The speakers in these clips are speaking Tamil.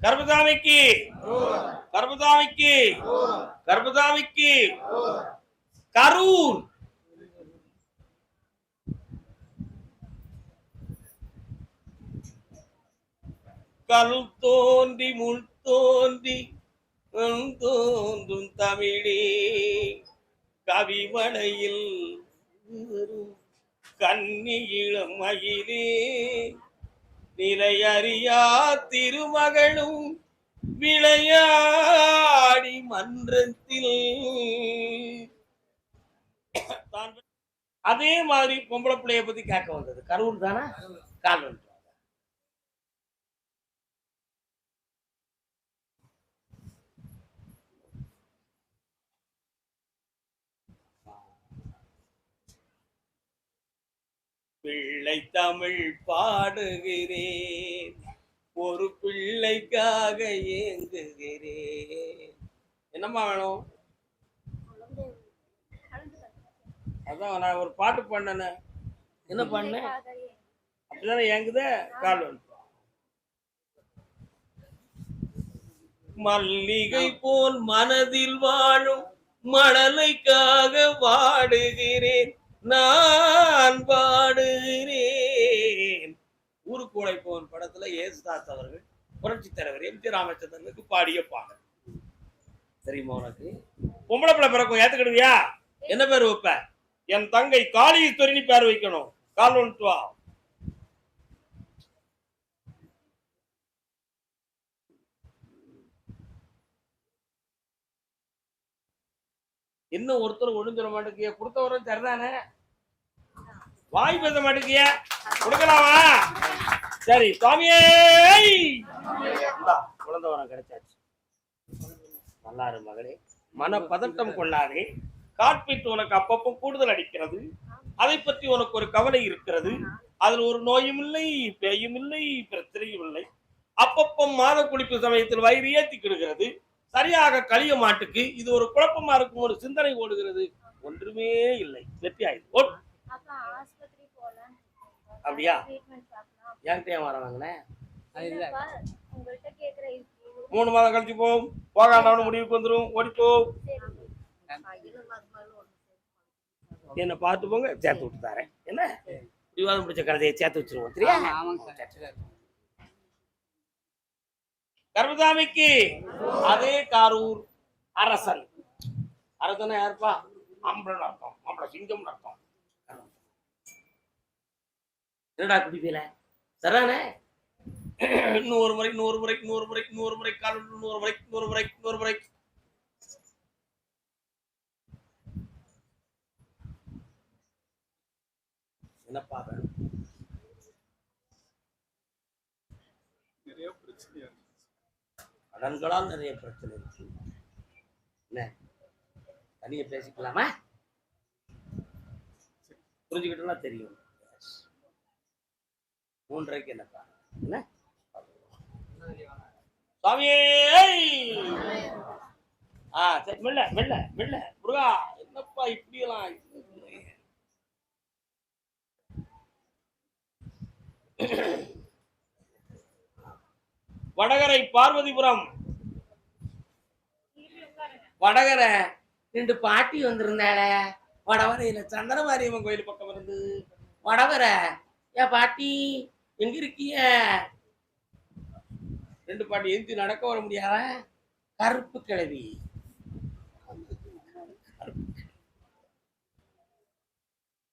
கர்பதாமிக்கு கர்பதாமிக்கு கர்பதாமிக்கு கரூர் கல் தோன்றி முள் தோன்றி தோன்றும் தமிழே கவிமலையில் கன்னி இளம் மயிலே நிலையறியா திருமகளும் விளையாடி மன்றத்தில் அதே மாதிரி பொம்பளை பிள்ளைய பத்தி கேட்க வந்தது. கரூர் தானே? கால் வந்து பிள்ளை தமிழ் பாடுகிறேன், ஒரு பிள்ளைக்காக ஏங்குகிறேன். என்னம்மா வேணும்? அதான் நான் ஒரு பாட்டு பண்ணேன். என்ன பண்ணேன்? அப்படிதானே ஏங்குத? கால் வந்து மல்லிகை போல் மனதில் வாழும் மழலைக்காக வாடுகிறேன், நான் பாடுகிறேன். ஊருக்கூடை போன் படத்துல ஏசுதாஸ் அவர்கள் புரட்சி தலைவர் எம்.ஜி. ராமச்சந்திரனுக்கு பாடிய பாடல் தெரியுமா உனக்கு? பொம்பளை பிள்ளை பிறக்கும் ஏத்துக்கிடுவியா? என்ன பேர் வைப்ப? என் தங்கை காளீஸ்வரினி பேர் வைக்கணும். கால் வந்துட்டு வா. இன்னும் ஒருத்தர் ஒழுங்கிற மாட்டேங்கிய, கொடுத்தவரும் சரிதானே, வாய் பேச மாட்டேங்கிய, கொடுக்கலாமா? சரி சுவாமியே, குழந்தை வரம் கிடைச்சாச்சு. நல்லாரு மகளே, மன பதட்டம் கொள்ளாதே. காட்பீட்டு உனக்கு அப்பப்போ கூடுதல் அடிக்கிறது, அதை பற்றி உனக்கு ஒரு கவலை இருக்கிறது. அதில் ஒரு நோயும் இல்லை, பேயும் இல்லை, பிரச்சனையும் இல்லை. அப்பப்போ மாத குளிப்பு சமயத்தில் வயிறு ஏத்திக்கிடுகிறது. சரியாக கழிய மாட்டுக்கு இது ஒரு குழப்பமா இருக்கும், ஒரு சிந்தனை ஓடுகிறது. ஒன்றுமே இல்லை, வெற்றி ஆயிடுது. அப்படியா? என்கிட்ட ஏன் வர வாங்கினேன்? 3 மாதம் கழிச்சு போகும், போகாண்டவனு முடிவுக்கு வந்துடும், ஓடிப்போ. என்ன பார்த்து போங்க, சேர்த்து விட்டு தரேன். என்ன விவாதம் பிடிச்ச கழுதையை சேர்த்து வச்சிருவோம். சரியா? கர்பதாமிக்கு அதே காரூர் அரசன். அரசனை யாருப்பா? அம்பளன் அர்த்தம், அம்பள சிங்கம் அர்த்தம். என்னடா குடிப்பீல? சரிதானே? இன்னொரு முறை இன்னொரு முறை இன்னொரு முறை இன்னொரு முறை கால் இன்னொரு முறை இன்னொரு முறை இன்னொரு முறை. என்னப்பா நிறைய பிரச்சனை, கடன்களால் நிறைய பிரச்சனை இருக்கு. என்ன தனியா பேசிக்கலாமா? புரிஞ்சுக்கிட்டா தெரியும். 3:30 என்னப்பா? என்ன சுவாமியே? சரி, மெல்ல மெல்ல மெல்ல. முருகா, என்னப்பா இப்படியெல்லாம்? வடகரை பார்வதிபுரம், வடகரை 2 பாட்டி வந்திருந்தாள. வடவரையில சந்திரமாரியம்மன் கோயில் பக்கம் இருந்து. வடவரை, ஏன் பாட்டி எங்க இருக்கிய? 2 பாட்டி எந்தி நடக்க வர முடியாத கருப்பு கிழவி.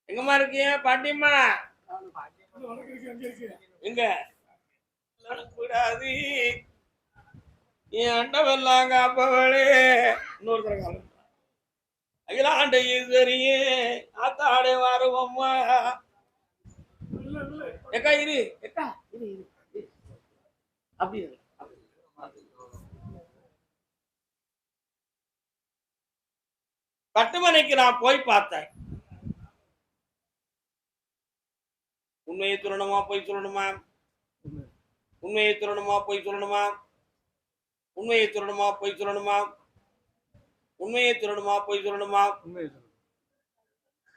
எங்கம்மா இருக்கிய பாட்டியம்மா? எங்க கூடாது என் அண்டவெல்லாம் காப்பவளே. இன்னொரு தரம் அகிலாண்ட ஈஸ்வரியே ஆத்தாடே வாருவம்மா. எக்கா இரு, எக்கா இரு இரு. அப்படி கட்டுமனைக்கு நான் போய் பார்த்தேன். உண்மையை சொல்லணுமா போய் சொல்லணுமா? உண்மையை சொல்லணுமா போய் சொல்லணுமா? உண்மையை சொல்லணுமா போய் சொல்லணுமா? உண்மையை சொல்லணுமா போய் சொல்லணுமா?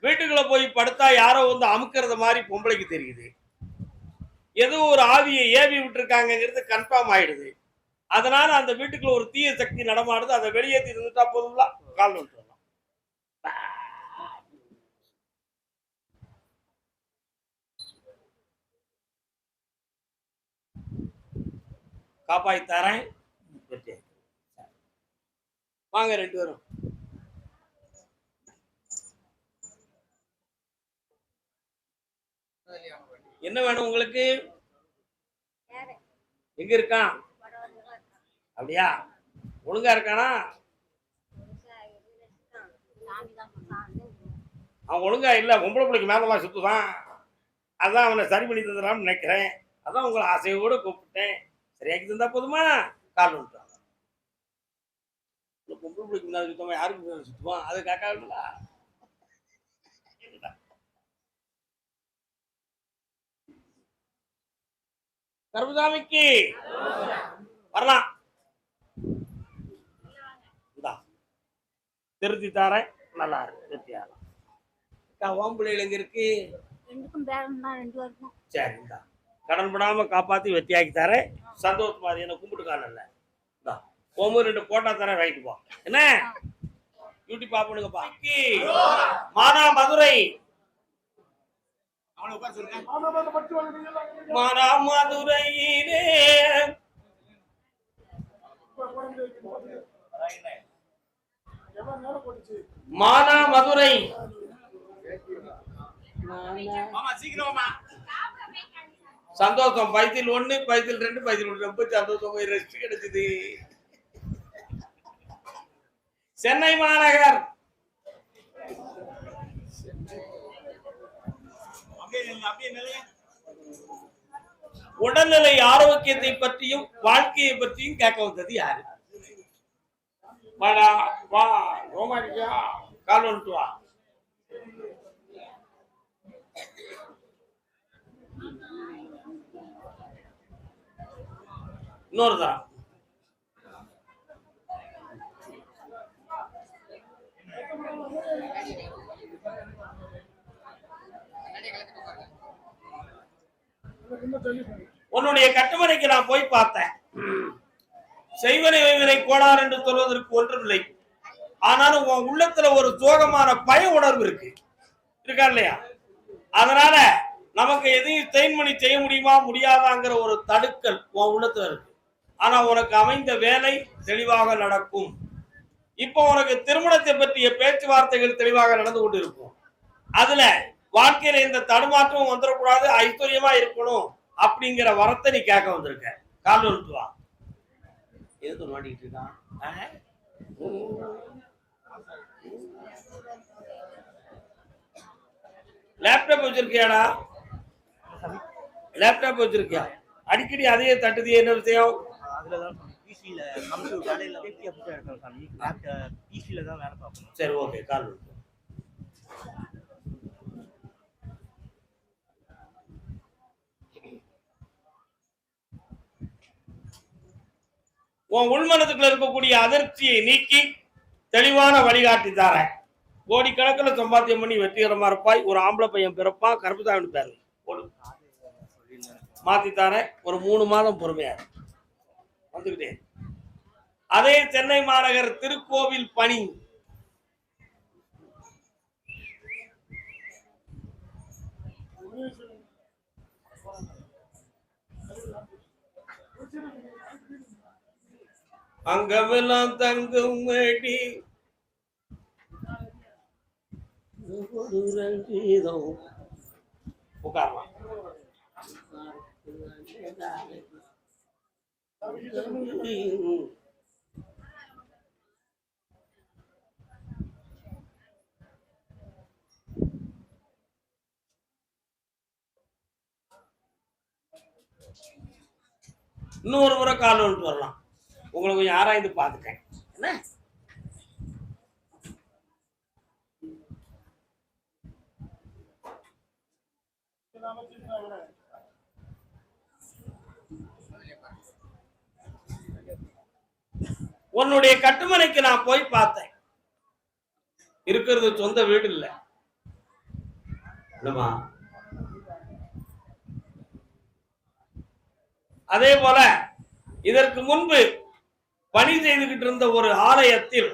வீட்டுக்குள்ள போய் படுத்தா யாரோ வந்து அமுக்கிறது மாதிரி பொம்பளைக்கு தெரியுது. ஏதோ ஒரு ஆவியை ஏவி விட்டுருக்காங்கிறது கன்ஃபார்ம் ஆயிடுது. அதனால அந்த வீட்டுக்குள்ள ஒரு தீய சக்தி நடமாடுது, அதை வெளியேற்றி இருந்துட்டா போதும்ல. கால் விட்டுறலாம். காப்பாத்தி தரேன். வாங்க 2 பேரும். என்ன வேணும் உங்களுக்கு? எங்க இருக்கான்? அப்படியா? ஒழுங்கா இருக்கானா? அவன் ஒழுங்கா இல்ல, பொம்பளை பிள்ளைக்கு மேலெல்லாம் சுத்துதான். அதான் அவனை சரி பண்ணி தந்துடான்னு நினைக்கிறேன். அதான் உங்களை ஆசையோடு கூப்பிட்டேன். சரியாக்கி தந்தா போதுமா? கால் விட்டுறாங்க. பொம்பளை பிள்ளைக்கு முன்னாடி சுத்தமா யாருக்கு சுத்துவான்? அது காக்காவில்ல. கருப்புசாமிக்கு வரலாம். திருத்தி தாரேன். நல்லா இருக்கு. திருத்தியாரம். ஓம்பிள்ளைகள் எங்க இருக்கு? சரி, இந்தா கடன் படாம காப்பாத்தி வெட்டியாக்கி தரேன். சந்தோஷமா என்ன கும்பிட்டுக்கானல்ல. ஓமு 2 போட்டா தரேன். வாங்கிட்டு போ. என்ன டியூட்டி பாப்பனுங்கப்பா. மானா மதுரை மதுரையிலே மானா மதுரை சந்தோஷம். பைத்தில் 1, பைத்தில் 2, பைத்தில் 1 ரொம்ப சந்தோஷம். போய் ரெஸ்ட் கிடைச்சது. சென்னை மாநகர் உடல்நிலை ஆரோக்கியத்தை பற்றியும் வாழ்க்கையை பற்றியும் கேட்க வந்தது யாரு? வாடா வா ரோமானியா கால் வந்துட்டு வா. இன்னொருதான் உன்னுடைய கட்டுமனைக்கு நான் போய் பார்த்தேன். செய்வனை வைவனை கோளாறு என்று சொல்வதற்கு ஒன்றுமில்லை. ஆனாலும் உன் உள்ளத்துல ஒரு சோகமான பய உணர்வு இருக்கா இல்லையா? அதனால நமக்கு எதையும் தேன்மணி செய்ய முடியுமா முடியாதாங்கிற ஒரு தடுக்கல் உன் உள்ளத்துல இருக்கு. ஆனா உனக்கு அமைந்த வேலை தெளிவாக நடக்கும். இப்போ உனக்கு திருமணத்தை பற்றிய பேச்சுவார்த்தைகள் தெளிவாக நடந்து கொண்டு இருக்கும். அதுல வாழ்க்கையில இந்த தடுமாற்றம் வந்துடக்கூடாது, ஐஸ்வர்யமா இருக்கணும் அப்படிங்கிற வரத்தை நீ கேட்க வந்திருக்க. கால் வந்துட்டு வா. எதுக்கு நோண்டிட்டு இருக்கான்? லேப்டாப் வச்சிருக்கியாடா? லேப்டாப் வச்சிருக்கியா? அடிக்கடி அதையே தட்டுது. என்ன விஷயம்? சரி, ஓகே. கால் உன் உள்மனத்துக்குள்ள இருக்கக்கூடிய அதிர்ச்சியை நீக்கி தெளிவான வழிகாட்டி தாரேன். கோடிக்கணக்கில் சம்பாத்தியம் பண்ணி வெற்றிகரமா இருப்பாய். ஒரு ஆம்பளை பையன் பிறப்பா. கருப்புசாமி பேரு மாத்தி தாரேன். ஒரு 3 மாதம் பொறுமையா வந்துகிட்டே. அதே சென்னை மாநகர் திருக்கோவில் பணி. அங்கமெல்லாம் தங்கும் மேடி உட்காரலாம். இன்னொரு முறை கால் வந்துட்டு வரலாம். உங்களை கொஞ்சம் ஆராய்ந்து பார்த்துட்டேன். என்ன உன்னுடைய கட்டுமனைக்கு நான் போய் பார்த்தேன். இருக்கிறது சொந்த வீடு இல்ல. அதே போல இதற்கு முன்பு பணி செய்துகிட்டு இருந்த ஒரு ஆலயத்தில்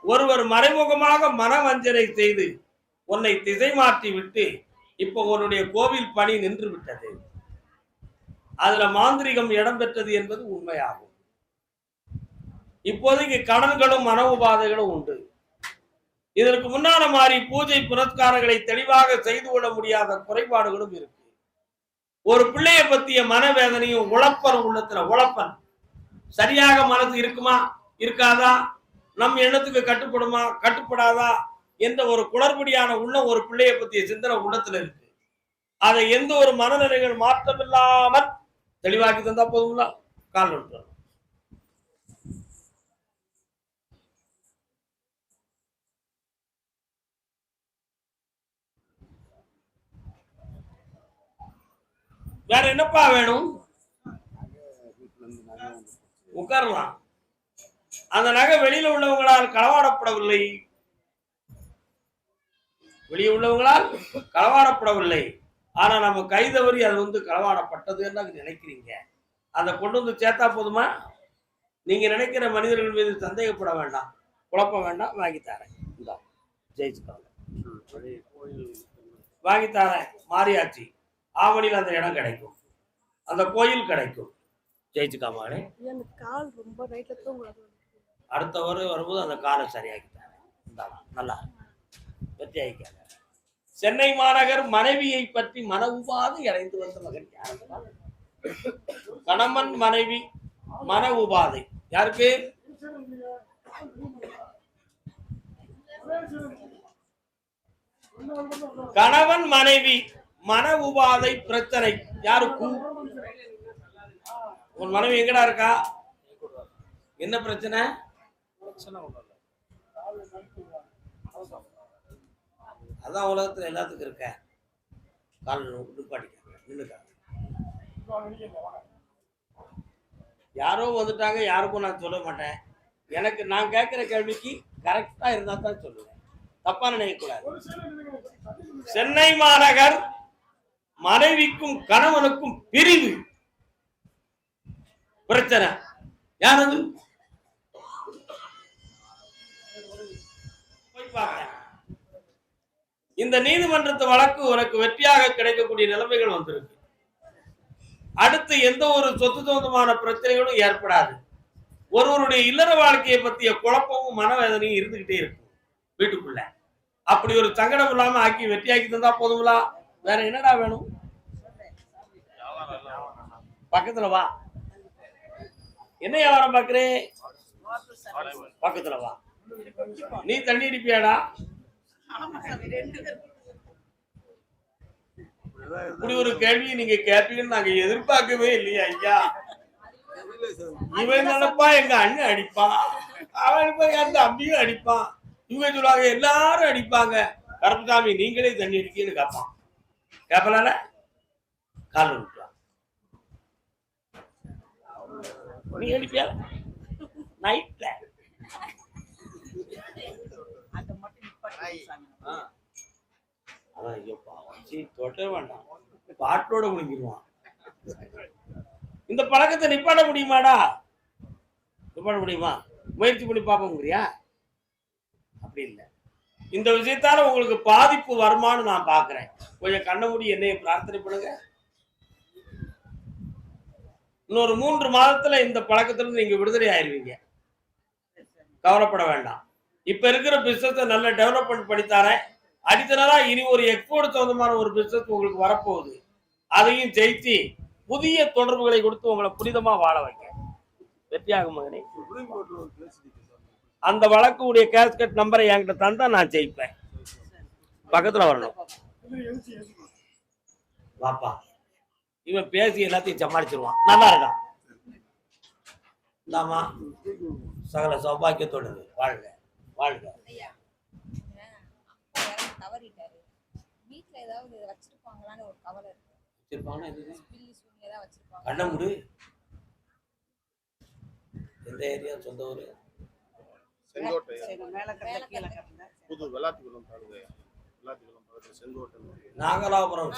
ஒருவர் மறைமுகமாக மனவஞ்சனை செய்து உன்னை திசை மாற்றி விட்டு இப்ப உன்னுடைய கோவில் பணி நின்று விட்டது. அதுல மாந்திரிகம் இடம்பெற்றது என்பது உண்மையாகும். இப்போதைக்கு கடன்களும் மன உபாதைகளும் உண்டு. இதற்கு முன்னால மாறி பூஜை புரஸ்காரங்களை தெளிவாக செய்து கொள்ள முடியாத குறைபாடுகளும் இருக்கு. ஒரு பிள்ளைய பத்திய மனவேதனையும் உழப்பன் உள்ளத்துல உழப்பன் சரியாக மனசு இருக்குமா இருக்காதா, நம் எண்ணத்துக்கு கட்டுப்படுமா கட்டுப்படாதா என்ற ஒரு குளறுபடியான உள்ள ஒரு பிள்ளைய பத்திய சிந்தனை உள்ளத்துல இருக்கு. அதை எந்த ஒரு மனநிலைகள் மாற்றம் இல்லாமல் தெளிவாக்கி தந்தா போதுங்களா? கால் விட்டுறோம். வேற என்னப்பா வேணும்? உட்காரலாம். அந்த நகை வெளியில உள்ளவங்களால் களவாடப்படவில்லை, வெளியே உள்ளவங்களால் களவாடப்படவில்லை. ஆனா நம்ம கைதவறி அது களவாடப்பட்டதுன்னு நினைக்கிறீங்க. அதை கொண்டு வந்து சேர்த்தா போதுமா? நீங்க நினைக்கிற மனிதர்கள் மீது சந்தேகப்பட வேண்டாம், குழப்பம் வேண்டாம். வாங்கித்தாரேன், ஜெயிச்சுக்காங்க. வாங்கித்தாரேன். மாரியாச்சி ஆவணியில் அந்த இடம் கிடைக்கும், அந்த கோயில் கிடைக்கும். ஜெயிச்சுக்காமானே. அடுத்த வரும்போது அந்த காலை சரியாக்கித்தாரேன். நல்லா வெற்றி ஆகிக்காங்க. சென்னை மாநகர் மனைவியை பற்றி மன உபாதை அடைந்து வந்த மகன் யார்? கணவன் மனைவி மன உபாதை யாருக்கு? கணவன் மனைவி மன உபாதை பிரச்சனை யாருக்கு? உன் மனைவி எங்கடா இருக்கா? என்ன பிரச்சனை? அதான் உலகத்துல எல்லாத்துக்கும் இருக்க. கால் நிப்பாட்டிக்க. யாரோ வந்துட்டாங்க, யாருக்கும் நான் சொல்ல மாட்டேன். எனக்கு நான் கேட்கிற கேள்விக்கு கரெக்டா இருந்தா தான் சொல்லுவேன், தப்பா நினைக்கக்கூடாது. சென்னை மாநகர் மனைவிக்கும் கணவனுக்கும் பிரிவு பிரச்சனை யாரது? இந்த நீதிமன்றத்து வழக்கு உனக்கு வெற்றியாக கிடைக்கக்கூடிய நிலைமைகள் வந்திருக்கு. அடுத்து எந்த ஒரு சொத்து சொந்தமான பிரச்சனைகளும் ஏற்படாது. ஒருவருடைய இல்லற வாழ்க்கையை பற்றிய குழப்பமும் மனவேதனையும் இருந்துகிட்டே இருக்கும் வீட்டுக்குள்ள. அப்படி ஒரு சங்கடம் இல்லாம ஆக்கி வெற்றியாக்கி தந்தா போதுங்களா? வேற என்னடா வேணும்? பக்கத்துல வா. என்ன வியாபாரம் பாக்குறேன்? பக்கத்துல வா. நீ தண்ணி அடிப்பியாடா? இப்படி ஒரு கேள்வி நீங்க கேட்பீங்கன்னு நாங்க எதிர்பார்க்கவே இல்லையா ஐயா. இவன் நினைப்பா எங்க அண்ணன் அடிப்பான், அவன் என் தம்பியும் அடிப்பான், இவங்க சொல்லுவாங்க எல்லாரும் அடிப்பாங்க. கருப்புசாமி நீங்களே தண்ணி அடிக்கன்னு கேட்பான். கேட்பலால கால் விட்டுவான். நீ அடிப்பியா நைட்ல? தொட்ட வேண்டாம், பாட்டோட முடிஞ்சிருவான். இந்த பழக்கத்தை நிப்பாட்ட முடியுமாடா? நிப்பாட்ட முடியுமா? முயற்சி பண்ணி பார்ப்போங்கிறியா? அப்படி இல்லை. இந்த விஷயத்தால உங்களுக்கு பாதிப்பு வருமானு நான் பாக்குறேன். கொஞ்சம் கண்ண மூடி என்னைய பிரார்த்தனை பண்ணுங்க. இன்னொரு 3 மாதத்துல இந்த பழக்கத்திலிருந்து நீங்க விடுதலை ஆயிருவீங்க. கவலைப்பட வேண்டாம். இப்ப இருக்கிற பிசினஸ் நல்ல டெவலப்மெண்ட் பண்ணித்தாரேன். அடித்தனரா இனி ஒரு எக்ஸ்போர்ட் சொந்தமான ஒரு பிசினஸ் உங்களுக்கு வரப்போகுது. அதையும் ஜெயிச்சு புதிய தொடர்புகளை கொடுத்து உங்களை புனிதமா வாழ வைக்க வெற்றியாகும் மகனே. அந்த வழக்குடைய கேஸ்கட் நம்பரை என்கிட்ட தந்தா நான் ஜெயிப்பேன். பக்கத்துல வரணும். வாப்பா, இவன் பேசி எல்லாத்தையும் சமாளிச்சிருவான். நல்லா இருக்கான். இந்தாமா, சகல சௌபாக்கியத்தோடு வாழ்க வாழ்க. கண்ண முடி. எந்த ஏரியா? சொந்த ஊரு? நாகலாபுரம்.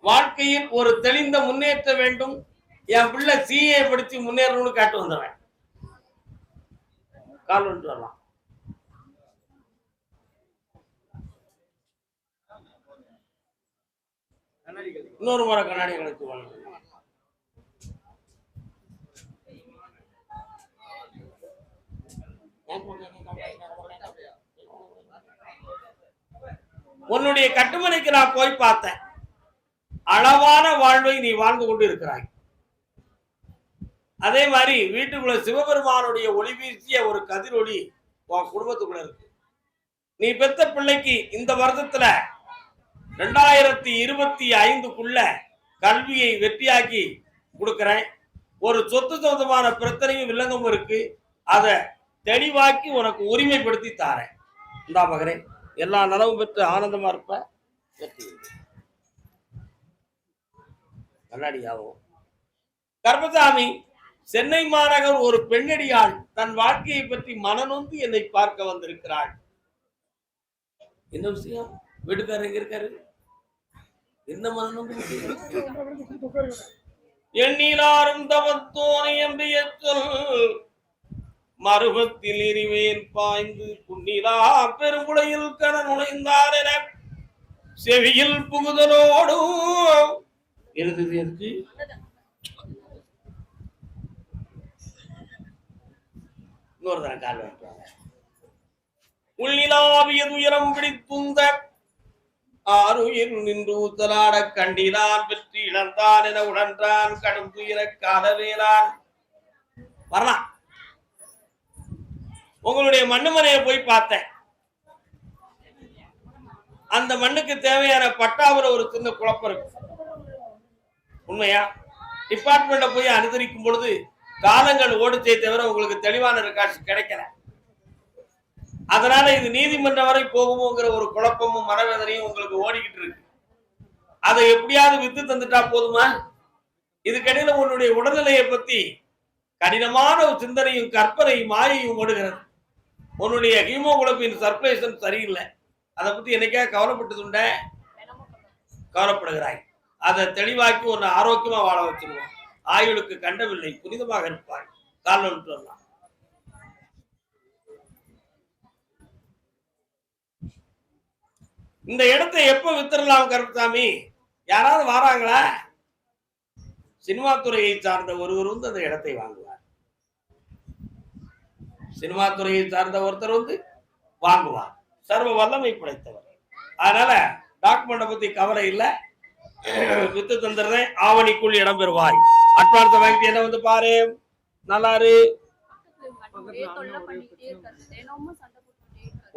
வாழ்க்கையில் ஒரு தெளிந்த முன்னேற்ற வேண்டும், என் பிள்ளை சிஏ படிச்சு முன்னேறணும்னு காட்டு வந்துடுவேன். கால் வந்துட்டு வரலாம். இன்னொரு முறை கண்ணாடி கழிச்சு வரணும். உன்னுடைய கட்டுமனைக்கு நான் போய் பார்த்தேன். அளவான வாழ்வை நீ வாழ்ந்து கொண்டு இருக்கிறாய். அதே மாதிரி வீட்டுக்குள்ள சிவபெருமானுடைய ஒளி வீசிய ஒரு கதிரொளி உன் குடும்பத்துக்குள்ள இருக்கு. நீ பெத்த பிள்ளைக்கு இந்த வருடத்துல 2025க்குள்ள கல்வியை வெற்றியாக்கி கொடுக்கிறேன். ஒரு சொத்து சொந்தமான பிரச்சனையும் வில்லங்கமும் இருக்கு. அதை தெளிவாக்கி உனக்கு உரிமைப்படுத்தி தாரேன். இந்தா மகனே, எல்லா நலவும் பெற்று ஆனந்தமா இருப்ப. கண்ணாடியாவும் கர்மசாமி, சென்னை மாநகர் ஒரு பெண்ணடியாள் தன் வாழ்க்கையை பற்றி மனநொந்து என்னை பார்க்க வந்திருக்கிறாள். என்ன விஷயம்? வீட்டுக்காரர் எங்க இருக்காரு? என்ன மனநொந்து? எண்ணிலாரும் தவத்தோனை என்று சொல் மருவத்தில் எறிவேன் பாய்ந்து புண்ணிலா பெருங்குளையில் கண நுழைந்தார் என செவியில் புகுதலோடும் எழுதுது. எதுக்கு? இன்னொரு கால் வைப்பாங்க. உள்ளிலாவிய துயரம் பிடித்துந்த ஆறுயிர் நின்று ஊத்தலாட கண்டிலான் வெற்றி இழந்தான் என உணர்ந்தான் கடும் துயர காலவேலான். வரலாம். உங்களுடைய மண்ணு மனையை போய் பார்த்தேன். அந்த மண்ணுக்கு தேவையான பட்டாவுல ஒரு சின்ன குழப்பம் இருக்கு. உண்மையா? டிபார்ட்மெண்ட்ல போய் அனுசரிக்கும் பொழுது காலங்கள் ஓடுச்சே தவிர உங்களுக்கு தெளிவான ரெக்கார்ட்ஸ் கிடைக்கல. அதனால இது நீதிமன்றம் வரை போகுமோங்கிற ஒரு குழப்பமும் மனவேதனையும் உங்களுக்கு ஓடிக்கிட்டு இருக்கு. அதை எப்படியாவது வித்து தந்துட்டா போதுமா? இதுக்கிடையில உன்னுடைய உடல்நிலையை பத்தி கடினமான ஒரு சிந்தனையும் கற்பனையும் மாயையும் ஓடுகிறது. உன்னுடைய ஹீமோகுளோபின் சர்க்குலேஷன் சரியில்லை. அதை பத்தி என்னைக்கா கவலைப்பட்டு கவலைப்படுகிறாய். அதை தெளிவாக்கி உன்னை ஆரோக்கியமா வாழ வச்சிருவோம். ஆயுளுக்கு கண்டவில்லை, புனிதமாக இருப்பாய். கால் வந்துட்டு வரலாம். இந்த இடத்தை எப்ப வித்துடலாம் கருப்பசாமி? யாராவது வாராங்களா? சினிமா துறையை சார்ந்த ஒருவர் வந்து அந்த இடத்தை வாங்குவார். சினிமா துறையை சார்ந்த ஒருத்தர் வந்து வாங்குவார். சர்வ வல்லமை படைத்தவர். அதனால டாக்குமெண்ட்டை பத்தி கவலை இல்லை. வித்து தந்துடுறேன். ஆவணிக்குள் இடம் பெறுவாய். அட்வான்ஸ் வாங்கி என்ன வந்து பாரு. நல்லாரு.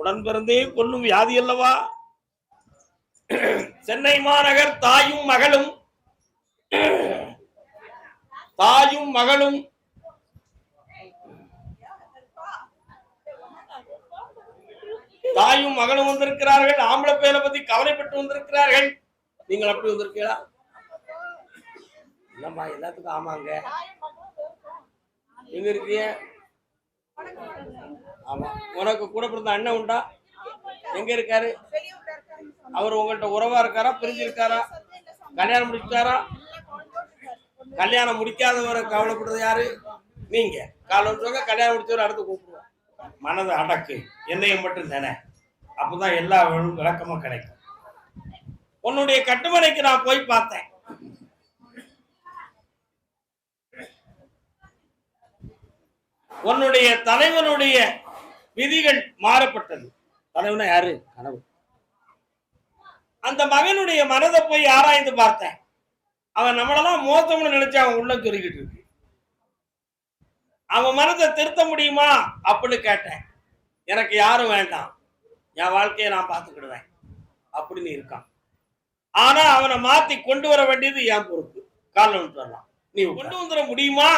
உடன் பிறந்தே கொல்லும் வியாதி அல்லவா? சென்னை மாநகர் தாயும் மகளும் வந்திருக்கிறார்கள். ஆம்பளை பேரை பத்தி கவலைப்பட்டு வந்திருக்கிறார்கள். நீங்கள் அப்படி வந்திருக்கீங்களா? இல்லம்மா, எல்லாத்துக்கும் ஆமாங்க. எங்க இருக்கீங்க? ஆமா. உனக்கு கூட பிறந்த அண்ணன் உண்டா? எங்க இருக்காரு? அவர் உங்கள்கிட்ட உறவா இருக்காரா? பிரிஞ்சிருக்காரா? கல்யாணம் முடிச்சாரா? கல்யாணம் முடிக்காதவரை கவலைப்படுறது யாரு? நீங்க. காலைல கல்யாணம் முடிச்சவரை அடுத்து கூப்பிடுவோம். மனது அடக்கு, என்னையும் மட்டும் தானே. அப்பதான் எல்லா விளக்கமும் கிடைக்கும். உன்னுடைய கட்டுமனைக்கு நான் போய் பார்த்தேன். உன்னுடைய தலைவனுடைய விதிகள் மாறப்பட்டது. தலைவனா யாரு? கனவு. அந்த மகனுடைய மனதை போய் ஆராய்ந்து பார்த்தேன். அவன் நம்மளெல்லாம் மோசம்னு நினைச்சு அவன் உள்ள சொல்லிக்கிட்டு இருக்கு. அவன் மனதை திருத்த முடியுமா அப்படின்னு கேட்டேன். எனக்கு யாரும் வேண்டாம், என் வாழ்க்கையை நான் பார்த்துக்கிடுவேன் அப்படின்னு இருக்கான். ஆனா அவனை மாத்தி கொண்டு வர வேண்டியது என் பொறுப்பு. காலில் விட்டு வரலாம். நீ கொண்டு வந்துட முடியுமா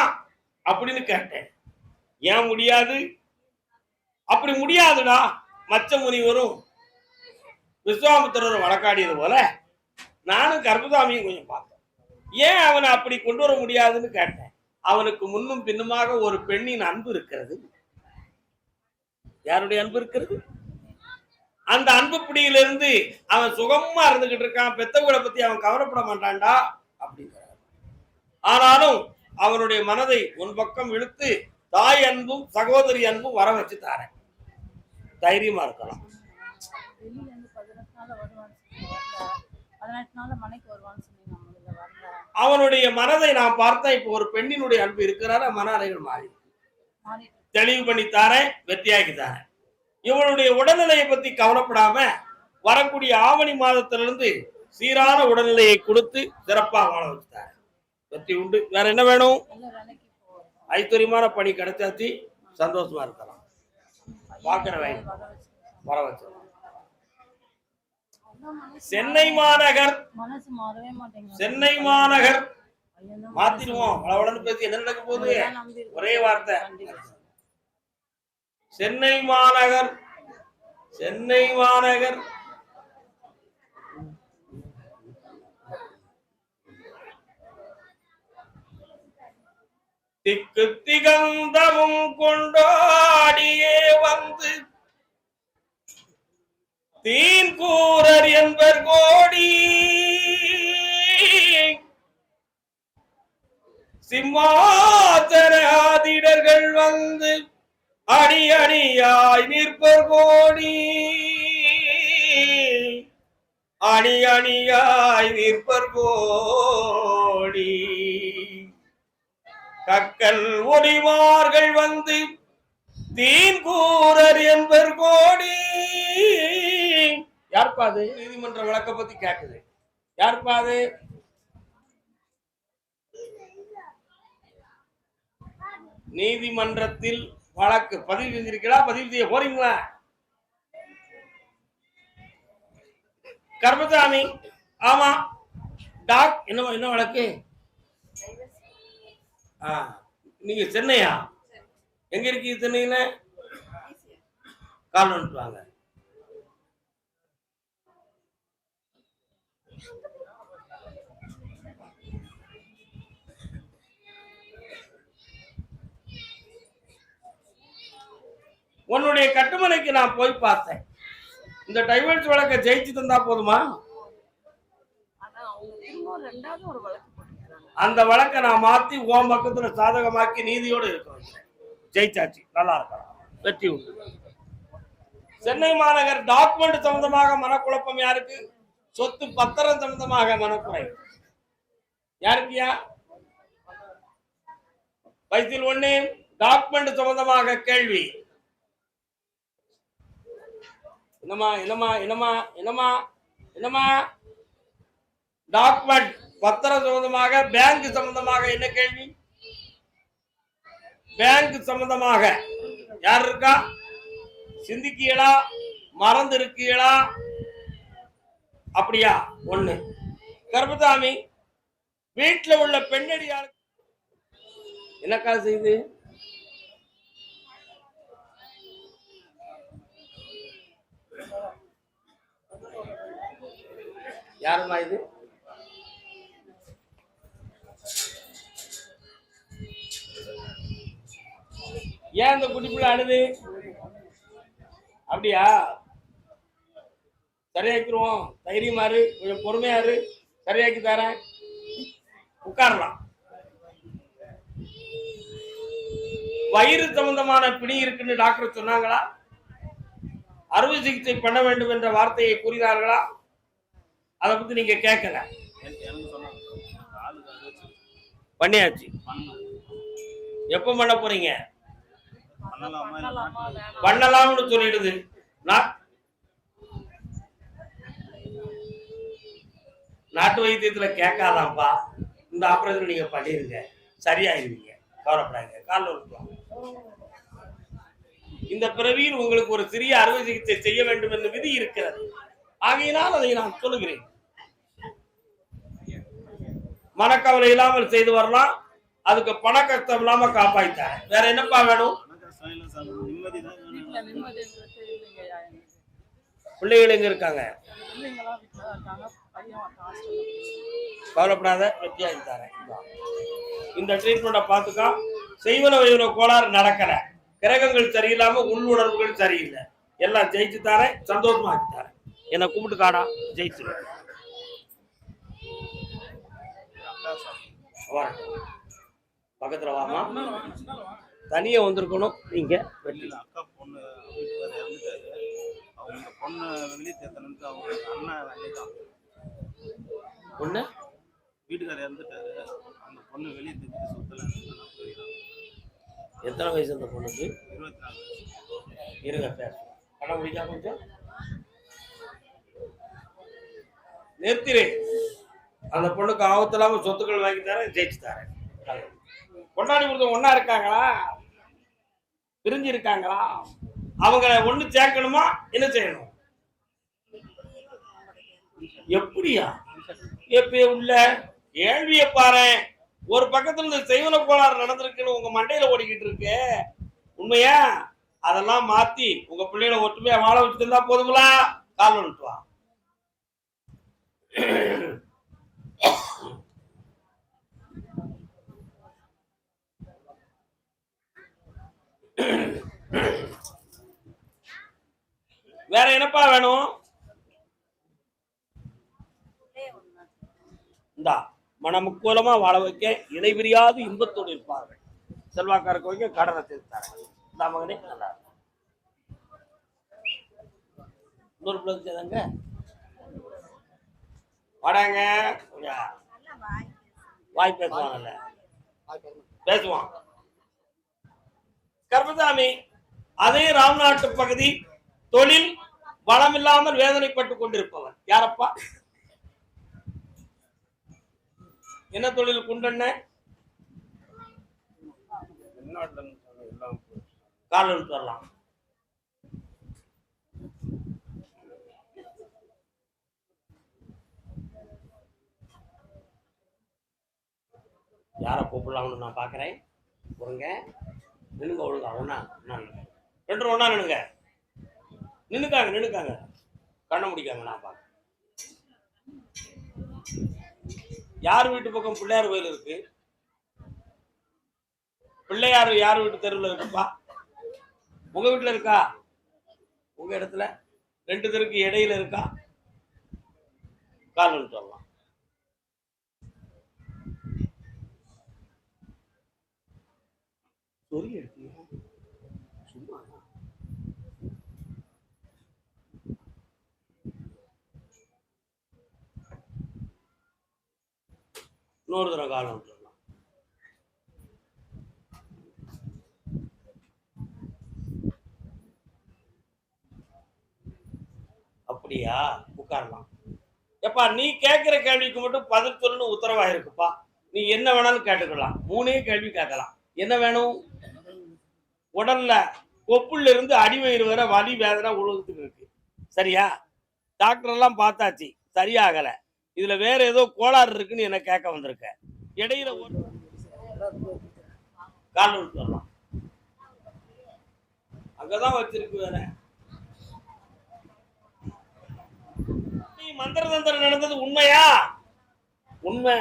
அப்படின்னு கேட்டேன். ஏன் முடியாது? அப்படி முடியாதுடா. மச்ச முனிவரும் விஸ்வாமித்திரரும் வழக்காடியது போல நானும் கர்மசாமியும் கொஞ்சம் பார்த்தேன். ஏன் அவனை அப்படி கொண்டு வர முடியாதுன்னு கேட்டேன். அவனுக்கு முன்னும் பின்னுமாக ஒரு பெண்ணின் அன்பு இருக்கிறது. யாருடைய அன்பு இருக்கிறது? அந்த அன்பு பிடியிலிருந்து அவன் சுகமா இருந்துகிட்டு இருக்கான். பெத்தவங்களை பத்தி அவன் கவலைப்பட மாட்டான்டா அப்படிங்கிறார். ஆனாலும் அவனுடைய மனதை உன் பக்கம் இழுத்து தாய் அன்பும் சகோதரி அன்பும் வர வச்சு தாரேன். தைரியமா இருக்கலாம். அவனுடைய மனதை நான் பார்த்தேன். இப்ப ஒரு பெண்ணினுடைய அன்பு இருக்கிறார மன அலைகள் மாறி தெளிவு பண்ணி தாரேன், வெற்றியாக்கி தாரேன். இவனுடைய உடல்நிலையை பத்தி கவலைப்படாம வரக்கூடிய ஆவணி மாதத்திலிருந்து சீரான உடல்நிலையை கொடுத்து சிறப்பாக வாழ வச்சுட்டாரு. வெற்றி உண்டு. வேற என்ன வேணும்? ஐஸ்வர்யமான பணி கிடைச்சாச்சு, சந்தோஷமா இருக்கலாம். பாக்குற வேணும் வர வச்சு. சென்னை மாநகர் சென்னை மாநகர் மாத்திடுவோம். வளவளன்னு பேசி என்ன நடக்க போகுது? ஒரே வார்த்தை. சென்னை மாநகர் சென்னை மாநகர் திக்கு திகந்தமும் கொண்டாடியே வந்து தீன் கூறர் என்பர் கோடி சிம்மாசன ஆதிடர்கள் வந்து அணி அணியாய் நிற்பர் கோடி அணி அணியாய் நிற்பர் கோடி கக்கல் ஒளிமார்கள் வந்து தீன் கூறர் என்பர் கோடி. யாருப்பா அது? நீதிமன்ற வழக்க பத்தி கேட்குது. யாருப்பா அது? நீதிமன்றத்தில் வழக்கு பதிவு செஞ்சிருக்கா? பதிவு செய்ய போறீங்களா? கர்மசாமி. ஆமா. டாக் என்ன வழக்கு? நீங்க சென்னையா? எங்க இருக்கீங்க சென்னையில? கால் வந்துட்டு வாங்க. உன்னுடைய கட்டுமனைக்கு நான் போய் பார்த்தேன். இந்த டைவர்ஸ் வழக்கை ஜெயிச்சு தந்தா போதுமா? அந்த வழக்கை நான் மாத்தி உன் பக்கத்துல சாதகமாக்கி நீதியோடு இருக்கோம். ஜெயிச்சாச்சு, நல்லா இருக்கலாம், வெற்றி உண்டு. சென்னை மாநகர் டாக்குமெண்ட் சம்பந்தமாக மனக்குழப்பம் யாருக்கு? சொத்து பத்திரம் சம்பந்தமாக மனக்குறை யாருக்கியா? வயசில் ஒண்ணு டாக்குமெண்ட் சம்பந்தமாக கேள்வி. என்னமா டாக்குமெண்ட் பத்திரம் சம்பந்தமாக பேங்க் சம்பந்தமாக என்ன கேள்வி? பேங்க் சம்பந்தமாக யார் இருக்கா? சிந்திக்கீங்களா? மறந்து இருக்கீங்களா? அப்படியா? ஒண்ணு. கர்மசாமி, வீட்டுல உள்ள பெண்ணடியார் என்னக்கா செய்து? யாருமா இது? ஏன் இந்த குட்டிப்புள்ள அழுது? அப்படியா? சரியாக்கிடுவோம். தைரியமாரு, கொஞ்சம் பொறுமையாரு, சரியாக்கி தரேன். உட்காரலாம். வயிறு சம்பந்தமான பிணி இருக்குன்னு டாக்டர் சொன்னாங்களா? அறுவை சிகிச்சை பண்ண வேண்டும் என்ற வார்த்தையை கூறினார்களா? அதை பத்தி நீங்க கேட்கல. பண்ணியாச்சு. எப்ப பண்ண போறீங்க? பண்ணலாம்னு சொல்லிடுது. நாட்டு வைத்தியத்துல கேட்காதான்ப்பா. இந்த ஆபரேஷன் நீங்க பண்ணிருங்க, சரியாயிருவீங்க, கவலைப்படாங்க. காலில் விட்டுவாங்க. இந்த பிறவியில் உங்களுக்கு ஒரு சிறிய அறுவை சிகிச்சை செய்ய வேண்டும் என்று விதி இருக்கிறது. ஆகையினால் அதை நான் சொல்லுகிறேன். மனக்கவலை இல்லாமல் செய்து வரலாம். அதுக்கு பண கஷ்டம் இல்லாம காப்பாய்த்தாரு. வேற என்னப்பா வேணும்? பிள்ளைகள் எங்க இருக்காங்க? கவலைப்படாத, வெற்றியாகி தரேன். இந்த ட்ரீட்மெண்ட்டை பார்த்துக்கா. செய்வன வைவன கோளாறு நடக்கல, கிரகங்கள் சரியில்லாம உள்ளுணர்வுகள் சரியில்லை, எல்லாம் ஜெயிச்சு தரேன், சந்தோஷமா ஆக்கி தரேன். என்னை கூப்பிட்டு காடா, ஜெயிச்சு பக்கத்துல வாமா, தனியா வந்திருக்கணும் நீங்க. அக்கா பொண்ணு வீட்டுக்காரர் இறந்துட்டாரு. அவங்க பொண்ணு வெளியே தேர்தலுக்கு அவங்க அண்ணன் தான் பொண்ணு வீட்டுக்காரர் இறந்துட்டாரு. அந்த பொண்ணு வெளியே தேர்த்து சொத்துல. எத்தனை வயசு அந்த பொண்ணுக்கு? 24. இருங்க பேர் பணம் முடிக்கா கொஞ்சம் நிறுத்திரு. அந்த பொண்ணுக்கு ஆபத்து இல்லாம சொத்துக்கள் வாங்கி தரேன், ஜெயிச்சு தரேன். கொண்டாடி கொடுத்த ஒன்னா இருக்காங்களா, பிரிஞ்சு இருக்காங்களா, அவங்களை ஒண்ணு சேர்க்கணுமா, என்ன செய்யணும்? எப்படியா எப்ப உள்ள கேள்விய பாரு. ஒரு பக்கத்துல இந்த செய்வன கோளாறு நடந்திருக்குன்னு உங்க மண்டையில ஓடிக்கிட்டு இருக்கு. உண்மையா? அதெல்லாம் மாத்தி உங்க பிள்ளைகளை ஒற்றுமையா வாழ வச்சுட்டு இருந்தா போதுங்களா? கால் வந்துட்டு வா. வேற என்னப்பா வேணும்? இந்தா மனமுக்கூலமா வாழ வைக்க இணை பிரியாது இன்பத்தோடு இருப்பார்கள். செல்வாக்காரருக்கு வைக்க கடனை தீர்த்தாங்க. இந்த மகனே நல்லா இன்னொரு பிள்ளை சேதாங்க வாடாங்க. வாய் பேசுவாங்கல்ல, பேசுவான். கர்மசாமி அதே ராம்நாட்டு பகுதி தொழில் வளம் இல்லாமல் வேதனைப்பட்டுக் கொண்டிருப்பவன் யாரப்பா? என்ன தொழில்? குண்டென்ன கால் எடுத்து வரலாம். யாரை கூப்பிடலாம்னு நான் பாக்குறேன். ஒருங்க நின்னுங்க, ஒழுங்கா ஒன்னா ரெண்டு ஒன்னா நின்னுங்க. நின்னுக்காங்க கண்ண முடிக்காங்க. நான் பாக்க யார் வீட்டு பக்கம் பிள்ளையார் கோயில் இருக்கு? பிள்ளையார் யார் வீட்டு தெருவில் இருக்குப்பா? உங்க வீட்டுல இருக்கா? உங்க இடத்துல ரெண்டு தெருக்கு இடையில இருக்கா? கால் எடுத்து வரலாம். சொறி எடுத்தீங்க சும்மா. இன்னொரு தடவை காலம் விட்டுடலாம். அப்படியா? உட்காரலாம். எப்பா நீ கேட்கிற கேள்விக்கு மட்டும் பதில் சொல்லணும்னு உத்தரவா இருக்குப்பா. நீ என்ன வேணாலும் கேட்டுக்கலாம். 3 கேள்வி கேட்கலாம். என்ன வேணும்? உடல்ல கொப்புல இருந்து அடிவயிறு வரை வலி வேதனை உலகத்துக்கு இருக்கு. சரியா? டாக்டர் எல்லாம் பார்த்தாச்சு, சரியாகல. இதுல வேற ஏதோ கோளாறு இருக்குன்னு என்ன கேட்க வந்திருக்க. இடையில கால் விட்டு வரலாம். அங்கதான் வச்சிருக்கு. வேற மந்திர தந்திரம் நடந்தது உண்மையா? உண்மை.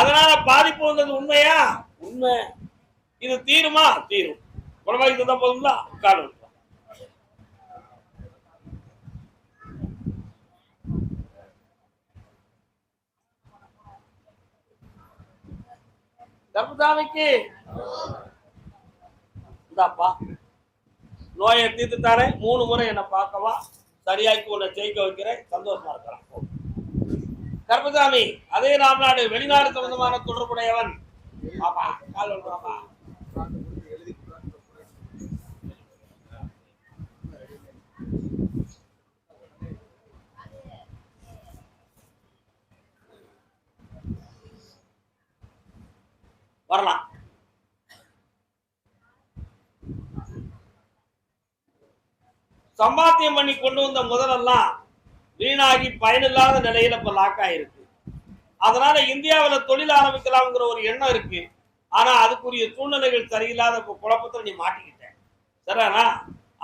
அதனால பாதிப்பு வந்தது உண்மையா? உண்மை. இது தீருமா? தீரும். குணமாக்கி தந்தா போதுங்களா? கால் விட்டு கர்ப்பதாமிக்கு இந்தாப்பா நோயை தீர்த்துத்தானே. 3 முறை என்ன பார்க்கவா, சரியாக்கி உன்னை ஜெயிக்க வைக்கிறேன். சந்தோஷமா இருக்கலாம். கர்ப்பசாமி அதே ராம்நாடு வெளிநாடு சம்பந்தமான தொடர்புடையவன். பாப்பா கால் வந்துடாப்பா. வரலாம். சம்பாத்தியம் பண்ணி கொண்டு வந்த முதலெல்லாம் வீணாகி பயனில்லாத நிலையில இப்ப லாக் ஆயிருக்கு. அதனால இந்தியாவில தொழில் ஆரம்பிக்கலாம்ங்கிற ஒரு எண்ணம் இருக்கு. ஆனா அதுக்குரிய சூழ்நிலைகள் சரியில்லாத குழப்பத்துல நீ மாட்டிக்கிட்ட. சரியானா?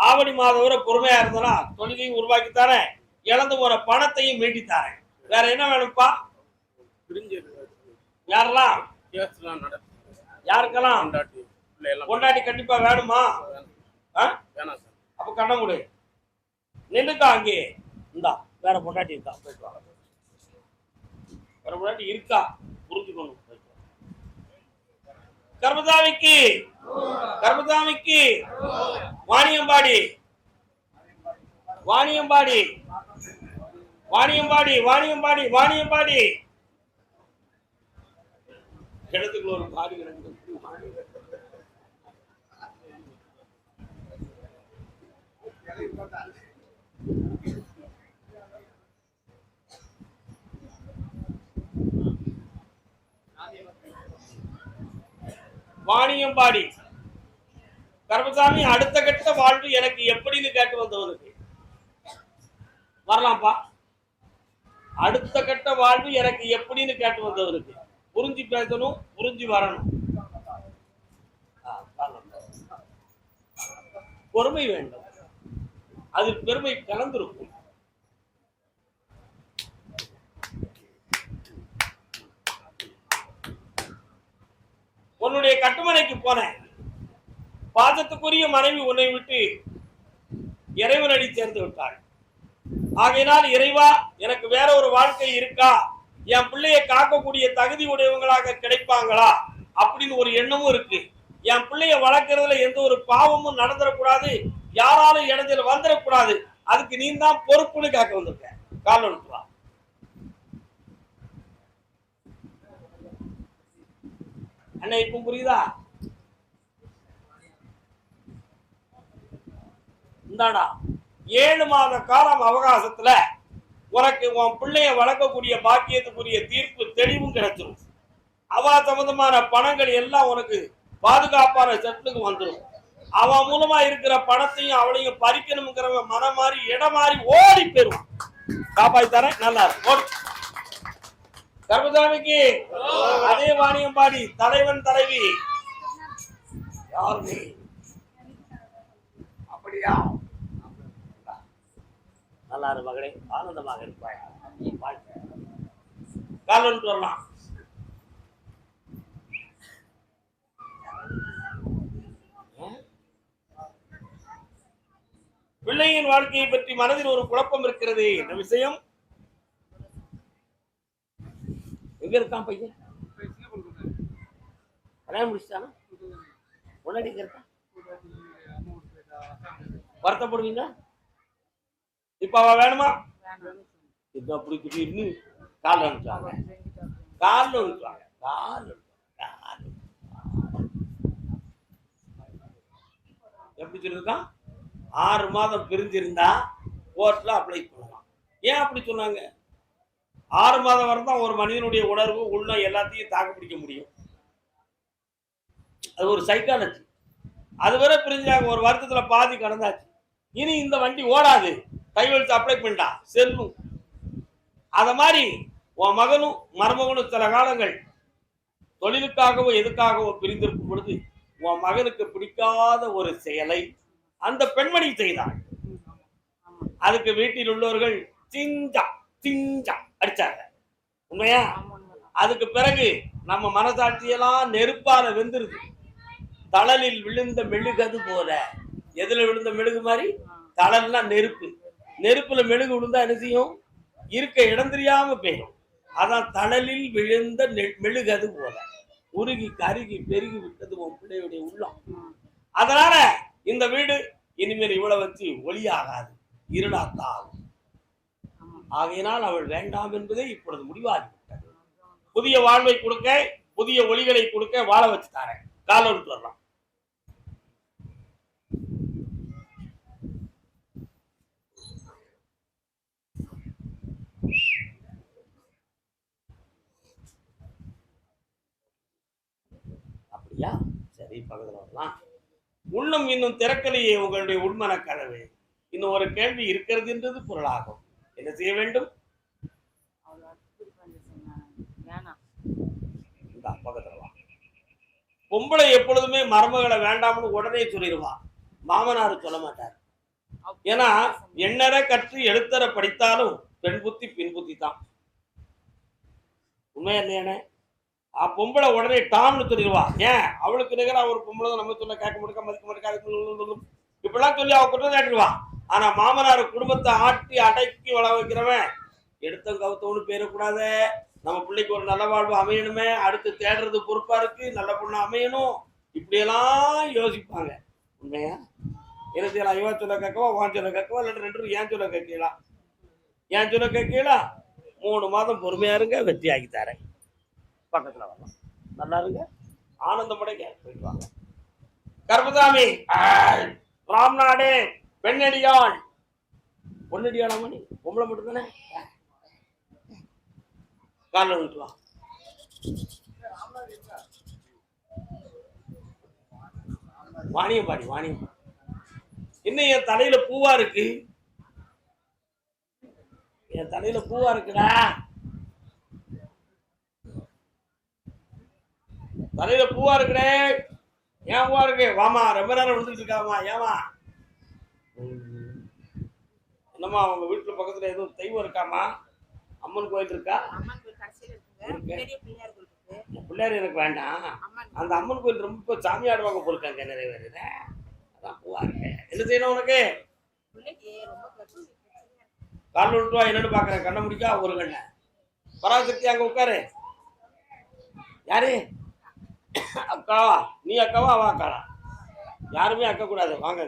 ஆவணி மாதம் வரை பொறுமையா இருந்தனா தொழிலையும் உருவாக்கித்தாரேன், இழந்து போன பணத்தையும் மீட்டித்தாரேன். வேற என்ன வேணும்ப்பா? யாரெல்லாம்? யாருக்கெல்லாம்? கொண்டாடி கண்டிப்பா வேணுமா? அப்ப கண்ண முடி நின்றுக்கா. அங்கே இந்தா வேற பொண்டாட்டி இருக்கா? போயிட்டு வாங்க. வேற பொண்டாட்டி இருக்கா? புரிஞ்சுக்கணும். கர்மசாமிக்கு கர்மசாமிக்கு வாணியம்பாடி வாணியம்பாடி வாணியம்பாடி வாணியம்பாடி வாணியம்பாடி இடத்துக்குள்ள ஒரு பாடி கிடக்குது. வாணியம்பாடி கர்மசாமி அடுத்த கட்ட வாழ்வு எனக்கு எப்படின்னு கேட்டு வந்தவனுக்கு வரலாம்ப்பா. அடுத்த கட்ட வாழ்வு எனக்கு எப்படின்னு கேட்டு வந்தவனுக்கு புரிஞ்சு பேசணும், புரிஞ்சு வரணும். பொறுமை வேண்டும், அது பெருமை கலந்திருக்கும். உன்னுடைய கட்டுமனைக்கு போனேன். பாதத்துக்குரிய மனைவி உன்னை விட்டு இறைவனடி சேர்ந்து விட்டாள். ஆகையினால் இறைவா, எனக்கு வேற ஒரு வாழ்க்கை இருக்கா, என் பிள்ளைய காக்கக்கூடிய தகுதி உடையவங்களாக கிடைப்பாங்களா அப்படின்னு ஒரு எண்ணமும் இருக்கு. என் பிள்ளைய வளர்க்கறதுல எந்த ஒரு பாவமும் நடந்துடக்கூடாது, யாராலும் இடைஞ்சல் வந்துடக்கூடாது, அதுக்கு நீ தான் பொறுப்புன்னு கேட்க வந்திருக்க. கால் ஒழுத்துவா. அண்ணா இப்ப புரியுதா? இந்தாடா 7 மாத காலம் அவகாசத்துல உனக்கு உன் பிள்ளைய வளர்க்கக்கூடிய பாக்கியத்துக்குரிய தீர்ப்பு தெளிவும் கிடைச்சிடும். அவ சம்பந்தமான பணங்கள் எல்லாம் உனக்கு பாதுகாப்பான செட்டுக்கு வந்துடும். அவன் மூலமா இருக்கிற பணத்தையும் அவளையும் பறிக்கணுங்கிற மனம் மாறி இடம் மாறி ஓடி போயிருவான். காப்பாத்தி தரேன், நல்லா இருக்கும். கர்மசாமிக்கு அதே வாணியம்பாடி தலைவன் தலைவி யாருமே அப்படியா? நல்லா இரு மகளே, ஆனந்தமாக இருப்பாய். கால் வந்துட்டு வரலாம். பிள்ளையின் வாழ்க்கையை பற்றி மனதில் ஒரு குழப்பம் இருக்கிறது. என்ன விஷயம்? எங்க இருக்கான் பையன்? கல்யாணம் முடிச்சானா? முன்னாடி இருக்கா? வருத்தப்படுவீங்க? இப்ப அவ வேணுமா? இது அப்படி திடீர்னு கால் அனுப்பிச்சாங்க, கால் அனுப்பிச்சாங்க, கால் எப்படி சொல்லிருக்கான்? 6 மாதம் பிரிஞ்சிருந்தா கோர்ட்ல அப்ளை பண்ணலாம். ஏன் அப்படி சொன்னாங்க? 6 மாதம் வரை தான் ஒரு மனிதனுடைய உணர்வு உள்ள எல்லாத்தையும் தாக்கு பிடிக்க முடியும். அது ஒரு சைக்காலஜி. அதுவரை பிரிஞ்சாங்க, ஒரு வருத்தத்துல பாதி கடந்தாச்சு. இனி இந்த வண்டி ஓடாது, கைவெழுத்து அப்ளை பண்ணிட்டா செல்லும். அத மாதிரி உன் மகனும் மருமகனும் சில காலங்கள் தொழிலுக்காகவோ எதுக்காகவோ பிரிந்திருக்கும் பொழுது உன் மகனுக்கு பிடிக்காத ஒரு செயலை அந்த பெண்மணி செய்தாள். அதுக்கு வீட்டில் உள்ளவர்கள் சிஞ்சா சிஞ்சா அடிச்சாங்க. உண்மையா? அதுக்கு பிறகு நம்ம மனசாட்சியெல்லாம் நெருப்பால வெந்துருது. தளலில் விழுந்த மெழுகது போல. எதுல விழுந்த மெழுகு மாதிரி? தளல்னா நெருப்பு. நெருப்புல மெழுகு விழுந்தா என்ன செய்யும்? இருக்க இடம் தெரியாம போயிடும். அதான் தளலில் விழுந்த மெழுகது போல உருகி கருகி பெருகி விட்டது உன் பிள்ளையுடைய உள்ளம். அதனால இந்த வீடு இனிமேல் இவ்வளவு வச்சு ஒளியாகாது, இருளாத்தான் ஆகும். ஆகையினால் அவள் வேண்டாம் என்பதே இப்பொழுது முடிவாகிவிட்டது. புதிய வாழ்வை கொடுக்க, புதிய ஒளிகளை கொடுக்க வாழ வச்சு தாரேன். கால் ஒன்று வரலாம். அப்படியா? சரி, பக்கத்துல வரலாம். உள்ளம் இன்னும் திறக்கலையே உங்களுடைய உண்மன கனவு. இன்னும் ஒரு கேள்வி இருக்கிறது என்றது பொருளாகும். என்ன செய்ய வேண்டும்? பொம்பளை எப்பொழுதுமே மருமகளை வேண்டாம்னு உடனே சொல்லிடுவா. மாமனார் சொல்ல மாட்டார். ஏன்னா எண்ணற கற்று எழுத்தர படித்தாலும் பெண் புத்தி பின் புத்தி தான். உண்மையா இல்லையானே? பொம்பளை உடனே டாம்னு சொல்லிடுவா. ஏன்? அவளுக்கு நிகரா ஒரு பொம்பளை நம்ம சொன்ன கேட்க முடிக்க மதிக்க முடிக்காது இப்பெல்லாம் சொல்லி அவ குற்றம் சாட்டிடுவா. ஆனா மாமனார் குடும்பத்தை ஆட்டி அடக்கி வள வைக்கிறவன் எடுத்த கவுத்தவனு பேரக்கூடாத, நம்ம பிள்ளைக்கு ஒரு நல்ல வாழ்வு அமையணுமே, அடுத்து தேடுறது பொறுப்பா இருக்கு, நல்ல பொண்ணு அமையணும், இப்படியெல்லாம் யோசிப்பாங்க. உண்மையா? என்ன செய்யலாம்? இவன் சொல்ல கேட்கவா, வான் சொல்ல கேட்கவா, இல்லை ரெண்டு ஏன் சொல்ல கேட்கலாம்? ஏன் சொல்ல கேட்கலாம்? 3 மாதம் பொறுமையா இருங்க, வெற்றி ஆக்கி தரேன். பக்கத்துல வரலாம், நல்லா இருங்க, ஆனந்தம் அடைங்க, போயிட்டு வாங்க. கர்மசாமி ராம்நாடு பெண்ணடியாள். பொன்னடியாளாமா நீ? பொம்பளை மட்டும் தானே? காலில் விட்டு வா. வாணியம் பாடி, வாணியம். இன்னும் என் தலையில பூவா இருக்கு, என் தலையில பூவா இருக்குடா, தலையில பூவா இருக்குடே. ஏன் பூவா இருக்கு? வாமா, ரொம்ப நேரம் விழுந்துட்டு இருக்காமா. ஏமா? என்னம்மா அவங்க வீட்டுல பக்கத்துல எதுவும் தெய்வம் இருக்காமா? அம்மன் கோயில் இருக்கா? பிள்ளையார் எனக்கு வேண்டாம். அந்த அம்மன் கோயில் ரொம்ப சாமி ஆடுவாங்க போயிருக்காங்க நிறைய பேர். அதான் பூவா இருக்கு. என்ன செய்யணும் உனக்கு? கால் விட்டுவா, என்னன்னு பாக்குறேன். கண்ணை முடிக்கா, ஒரு கண்ணை. பராசக்தி அங்க உட்காரு. யாரு? அக்காவா? நீ அக்காவா, அவன் அக்காவா? யாருமே அக்க கூடாது, வாங்க.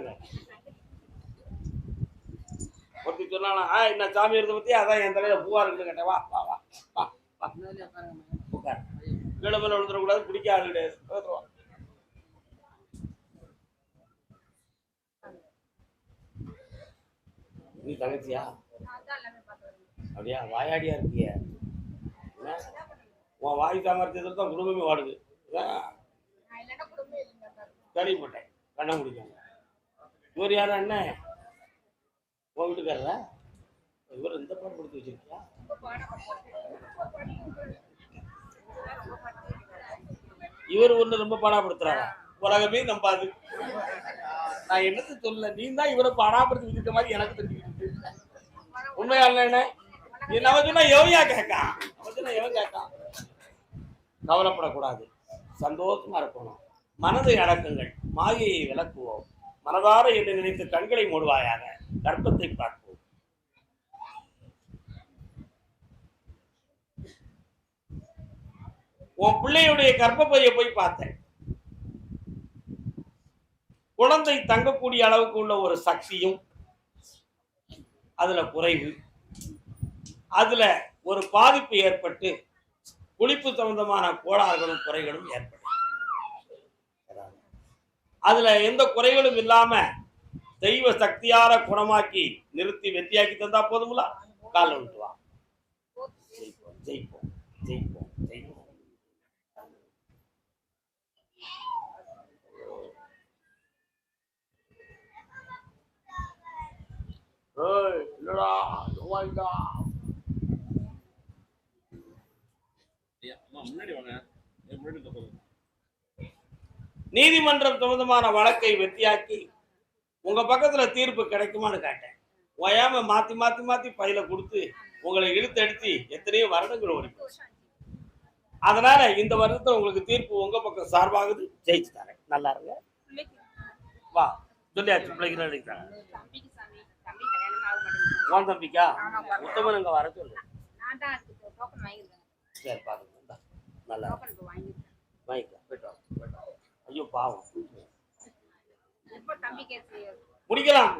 ஒருத்தி சொன்னாலும் என்ன சாமி இருந்த பத்தி, அதான் என் தலையில பூவா இருக்குன்னு கேட்டேன். வா வா வா வா வா, உட்கார். கீழே மேல விழுந்துடக்கூடாது, பிடிக்க ஆள் கிடையாது. நீ தங்கச்சியா? அப்படியா? வாயாடியா இருக்கிய? உன் வாய் சாமர்த்தியத்தில் தான் குடும்பமே வாடுது. கேள்விப்பட்டேன். கண்ண முடிக்காங்க. இவர் யாரும் அண்ணன்? உன் வீட்டுக்காரரா? இவர் இந்த பாட்டு கொடுத்து வச்சிருக்கியா? இவர் ஒண்ணு ரொம்ப பாடாப்படுத்துறாரா? உலகமே நம்பாது. நான் என்னத்தை சொல்ல, நீ தான் இவரை பாடாப்படுத்தி வச்சிருக்க மாதிரி எனக்கு தெரிஞ்சுக்கிட்டு. உண்மையா இல்ல? நம்ம சொன்னா எவையா கேட்கான், நம்ம சொன்னா எவன் கேட்கான்? கவலைப்படக்கூடாது, சந்தோஷமா இருக்கணும். மனதை அடக்குங்கள், மாயையை விளக்குவோம். மனதார என்று நினைத்து கண்களை மூடுவாயாக, கர்ப்பத்தை பார்ப்போம். உன் பிள்ளையுடைய கர்ப்பப்பையை போய் பார்த்தேன். குழந்தை தங்கக்கூடிய அளவுக்கு உள்ள ஒரு சக்தியும் அதுல குறைவு, அதுல ஒரு பாதிப்பு ஏற்பட்டு குளிப்பு சம்பந்தமான கோளாறுகளும் குறைகளும் ஏற்படும். அதுல எந்த குறைகளும் இல்லாம தெய்வ சக்தியார குணமாக்கி நிறுத்தி வெற்றியாக்கி தந்தா போதுங்களா? கால விட்டுவா. ஜெயிப்போம் ஜெயிப்போம் ஜெயிப்போம் ஜெயிப்போம். நீதிமன்றம் சம்பந்தமான வழக்கை வெற்றியாக்கி உங்க பக்கத்துல தீர்ப்பு கிடைக்குமான்னு கேட்டேன். ஓயாம மாத்தி மாத்தி மாத்தி பையில கொடுத்து உங்களை இழுத்தடித்து எத்தனையோ வருடங்கள் ஓடி போச்சு. அதனால இந்த வருடத்துல உங்களுக்கு தீர்ப்பு உங்க பக்கம் சார்பாகுது. ஜெயிச்சு தரேன், நல்லா இருங்க. வா, சொல்லியாச்சு. பிள்ளைங்க நினைக்கிறாங்க. உன் தம்பிக்கா? உத்தமன் இங்க வர சொல்லு. சரி, பாருங்க, நல்லா வாங்கிக்கலாம். போயிட்டு. ஐயோ பாவம், முடிக்கலாம்.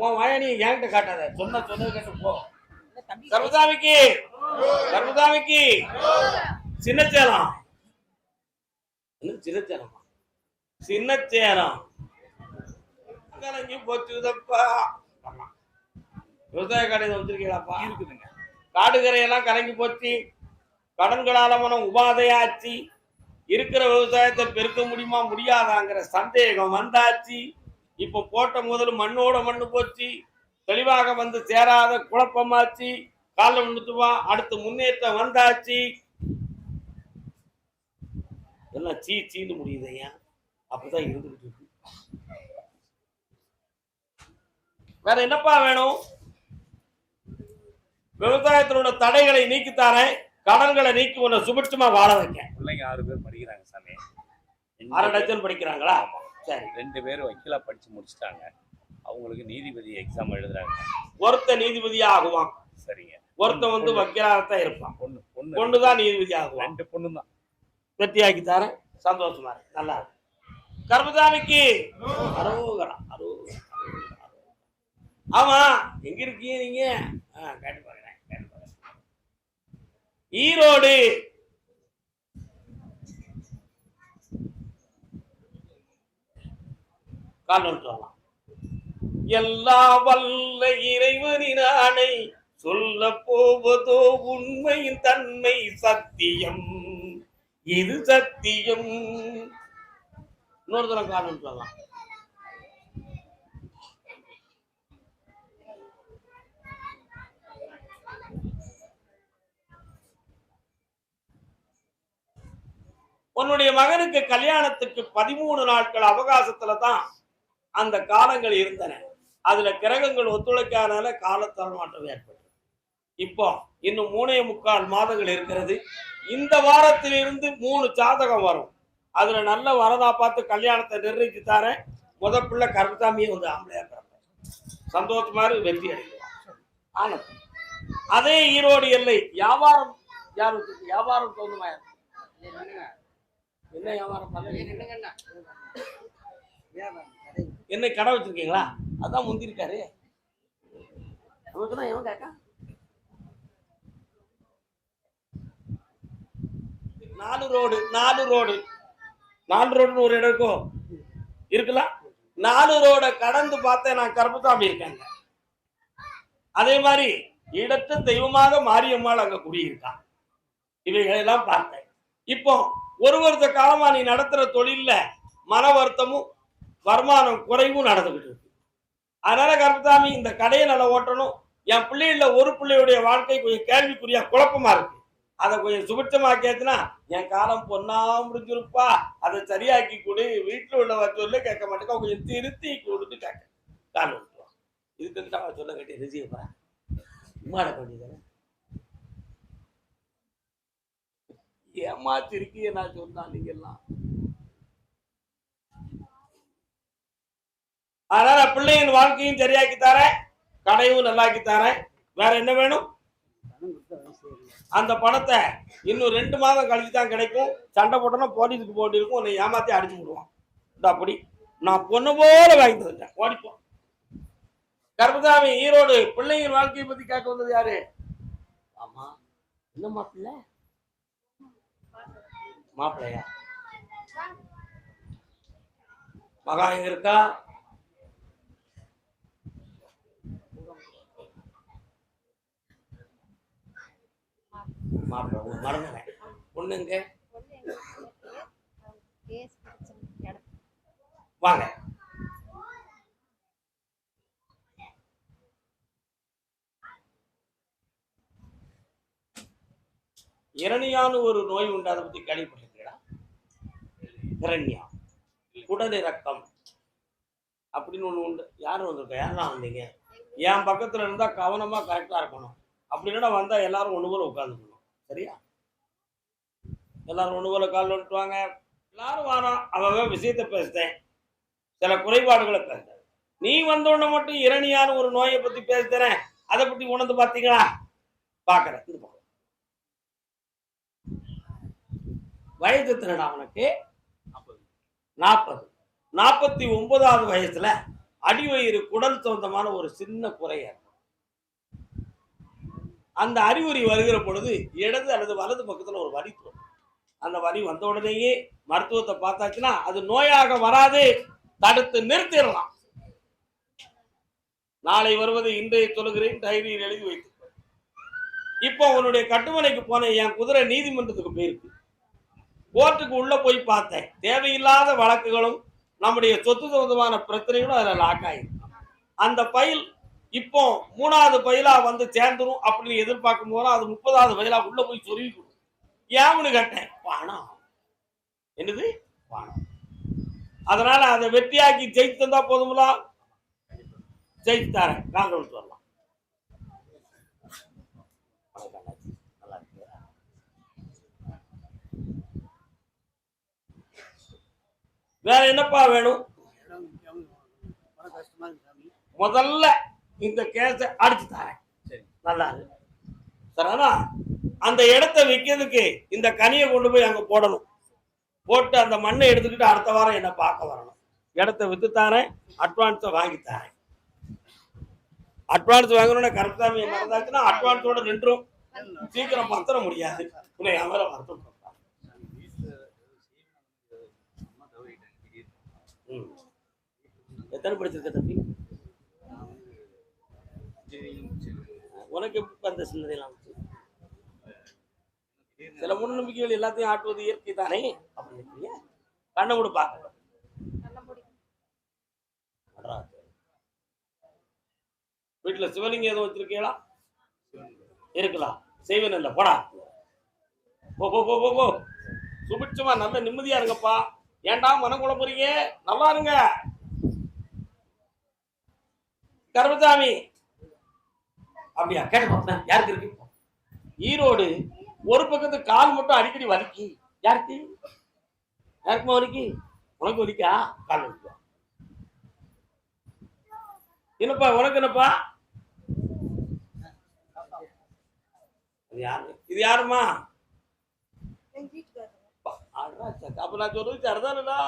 உன் வாயானி என்கிட்ட காட்டாத, சொன்னது கேட்டு போ. கர்மசாமிக்கு சின்னச்சேலம். சின்னச்சேலமா? சின்னச்சேலம் கலங்கி போச்சுதப்பா. விவசாய கடையில வச்சிருக்கீங்களாப்பா? இருக்குதுங்க. காடுகரையெல்லாம் கலங்கி போச்சு. கடன்களால மனம் உபாதையாச்சு. இருக்கிற விவசாயத்தை பெருக்க முடியுமா முடியாதாங்கிற சந்தேகம் வந்தாச்சு. இப்ப போட்ட முதல் மண்ணோட மண்ணு போச்சு. தெளிவாக வந்து சேராத குழப்பமாச்சு. கால விழுந்துட்டுவா, அடுத்து முன்னேற்றம் வந்தாச்சு. எல்லாம் சீன்னு முடியுது. ஏன் அப்பதான் இருந்துகிட்டு இருக்கு. வேற என்னப்பா வேணும்? விவசாயத்தினோட தடைகளை நீக்கித்தாரேன், கடன்களை நீக்கி உன்னை சுபிட்சமா வாழ வைக்க. பிள்ளைங்க 6 பேர் படிக்கிறாங்க சாமி. 6 டஜன் படிக்கிறாங்களா? சரி. 2 பேர் வக்கீலா படிச்சு முடிச்சிட்டாங்க. அவங்களுக்கு நீதிபதி எக்ஸாம் எழுதுறாங்க. ஒருத்த நீதிபதியா ஆகுவான். சரிங்க. ஒருத்தன் வந்து வக்கீலாகத்தான் இருப்பான். பொண்ணு பொண்ணு பொண்ணுதான் நீதிபதி ஆகுவான். 2 பொண்ணு தான். வெற்றியாக்கி தரேன். சந்தோஷமா இருக்கு. நல்லா இருக்கு. கர்மசாமிக்கு அரோகரா அரோகரா. ஆமா, எங்க இருக்கீங்க நீங்க? கேட்டு பாக்குறேன், கேட்டு பாக்குறேன். ஈரோடு கால் வரலாம். எல்லா வல்ல இறைவனின் ஆணை சொல்ல போவதோ உண்மையின் தன்மை சத்தியம், இது சத்தியம். இன்னொரு தரம் கால் வரலாம். உன்னுடைய மகனுக்கு கல்யாணத்துக்கு 13 நாட்கள் அவகாசத்துல தான் அந்த காலங்கள் இருந்தன. அதுல கிரகங்கள் ஒத்துழைக்காதனால காலத்தரமாற்றம் ஏற்பட்டது. இப்போ இன்னும் 3.25 மாதங்கள் இருக்கிறது. இந்த வாரத்திலிருந்து 3 ஜாதகம் வரும். அதுல நல்ல வரதா பார்த்து கல்யாணத்தை நிர்ணயித்து தரேன். முத பிள்ளை கருப்பசாமியை வந்து ஆம்பளையா பிறப்பேன். சந்தோஷமா வெற்றி அடைக்கலாம். ஆனது அதே ஈரோடு எல்லை வியாபாரம் யாருக்கு வியாபாரம் தோணுமா? என்ன வியாபாரம் என்ன கடை வச்சிருக்கீங்களா? அதான் முந்திருக்காரு. எவன் கேட்டா 4 ரோடுன்னு ஒரு இடம் இருக்கும் இருக்கலாம். 4 ரோட கடந்து பார்த்தேன் நான். கருப்பசாமி இருக்காங்க. அதே மாதிரி இடத்து தெய்வமாக மாரியம்மாள் அங்க குடியிருக்கான். இவைகளெல்லாம் பார்த்தேன். இப்போ ஒரு வருஷ காலமா நீ நடத்துற தொழில்ல மன வருத்தமும் வருமானம் குறைவும் நடந்துகிட்டு இருக்கு. அதனால கருப்பசாமி இந்த கடையை நல்லா ஓட்டணும். என் பிள்ளைகள ஒரு பிள்ளையுடைய வாழ்க்கை கொஞ்சம் கேள்விக்குறியா குழப்பமா இருக்கு. அதை கொஞ்சம் சுபிட்சமாக்கியாச்சுன்னா என் காலம் பொண்ணா முடிஞ்சிருப்பா, அதை சரியாக்கி கொடு. வீட்டுல உள்ள வச்சூர்ல கேட்க மாட்டேங்க, கொஞ்சம் திருத்தி கொடுத்து கேட்க கால் விட்டுருவான். இதுக்கு சொல்ல கட்டி ரிசீவ் உமாட பண்ணிதானே ஏமாத்திருக்கிய நான் சொன்னா நீங்க எல்லாம். அதனால பிள்ளையின் வாழ்க்கையும் சரியாக்கி தரேன், கடையும் நல்லாக்கி தரேன். வேற என்ன வேணும்? அந்த பணத்தை இன்னும் 2 மாதம் கழிச்சு தான் கிடைக்கும். சண்டை போட்டோன்னா போலீஸுக்கு போட்டி இருக்கும். உன்னை ஏமாத்தி அடிச்சு விடுவான். அப்படி நான் பொண்ணு போல வாங்கி தந்துட்டேன். ஓடிப்போம். கருப்பசாமி ஈரோடு பிள்ளையின் வாழ்க்கையை பத்தி கேட்க வந்தது யாரு? ஆமா, என்ன மாப்பிள்ள? மாப்பிள்ளையா? மகா எங்க இருக்கா? மாப்பிள்ள மறந்துறேன். பொண்ணுங்க வாங்க. இரணியான்னு ஒரு நோய் உண்டு, அதை பத்தி கேள்விப்பட்டிருக்கீங்களா? இரண்யா குடலிறக்கம் அப்படின்னு ஒண்ணு உண்டு. யாரும் வந்திருக்க? யாரெல்லாம் வந்தீங்க? என் பக்கத்துல இருந்தா கவனமா கரெக்டா இருக்கணும். அப்படின்னா வந்தா எல்லாரும் ஒண்ணு போல உட்கார்ந்துக்கணும். சரியா? எல்லாரும் ஒண்ணு போல கால் விட்டுவாங்க. எல்லாரும் வாரம் அவங்க விஷயத்த பேசுறேன், சில குறைபாடுகளை பேசுறேன். நீ வந்த உடனே மட்டும் இரணியான்னு ஒரு நோயை பத்தி பேசுறேன், அதை பத்தி உணர்ந்து பாத்தீங்களா? பாக்குறேன். வயது திறனா அவனுக்கு 40. 49வது வயசுல அடிவயிறு குடல் சொந்தமான ஒரு சின்ன குறைய. அந்த அறிகுறி வருகிற பொழுது இடது அல்லது வலது பக்கத்துல ஒரு வலி தோணும். அந்த வலி வந்த உடனேயே மருத்துவத்தை பார்த்தாச்சுன்னா அது நோயாக வராது, தடுத்து நிறுத்திடலாம். நாளை வருவது இன்றைய சொல்லுகிறேன், டைரியில் எழுதி வைத்து. இப்போ உன்னுடைய கட்டுமனைக்கு போன என் குதிரை நீதிமன்றத்துக்கு போயிருக்கு. கோர்ட்டுக்கு உள்ள போய் பார்த்தேன். தேவையில்லாத வழக்குகளும் நம்முடைய சொத்து சொந்தமான பிரச்சனைகளும் அதுல லாக் ஆயிருக்கு. அந்த பயில் இப்போ 3வது பயிலா வந்து சேர்ந்துரும் அப்படின்னு எதிர்பார்க்கும் போது அது 30வது பயிலா உள்ள போய் சொருவி கொடுக்கும். ஏன்னு கேட்டேன். பணம். என்னது? பணம். அதனால அதை வெற்றியாக்கி ஜெயித்து தந்தா போதுங்களா? ஜெயித்து தரேன். காங்கிரஸ் வரலாம். வேற என்னப்பா வேணும்? முதல்ல இந்த கேஸ அடிச்சு தரேன். நல்லா இருக்கு. சரினா? அந்த இடத்த விற்கிறதுக்கு இந்த கனியை கொண்டு போய் அங்க போடணும். போட்டு அந்த மண்ணை எடுத்துக்கிட்டு அடுத்த வாரம் என்ன பார்க்க வரணும். இடத்த வித்து தாரேன், அட்வான்ஸை வாங்கி தாரேன். அட்வான்ஸ் வாங்கணும்னா கருப்பசாமியை மறந்தாச்சுன்னா அட்வான்ஸோட நின்றும். சீக்கிரம் பத்திர முடியாது. உன்னை அவரை வருத்தம் எத்தனை படிச்சிருக்க தம்பி? உனக்கு எப்படி அந்த சிந்தனைலாம்? சில மூட நம்பிக்கைகள் எல்லாத்தையும் ஆட்டுவது இயற்கை தானே அப்படின்னு கண்ணை கூட பார்க்க வீட்டுல சிவலிங்கம் எதுவும் வச்சிருக்கீங்களா? இருக்கலாம். செய்வேன் இல்ல போடா. போ போ போ போ போ. சுபிட்சமா நல்ல நிம்மதியா இருங்கப்பா. ஏன்டா மனம் கூட போறீங்க? நல்லா இருங்க. கருப்பசாமி அப்படியா? கேட்டு பார்த்தேன். யாருக்கு இருக்கு? ஈரோடு ஒரு பக்கத்து கால் மட்டும் அடிக்கடி வலிக்கு. யாருக்கு? யாருக்குமா வலிக்கு? உனக்கு வலிக்கா? கால் வலிக்கா? என்னப்பா உனக்கு என்னப்பா? இது யாருமா? அப்ப நான் சொல்றது சரிதானடா.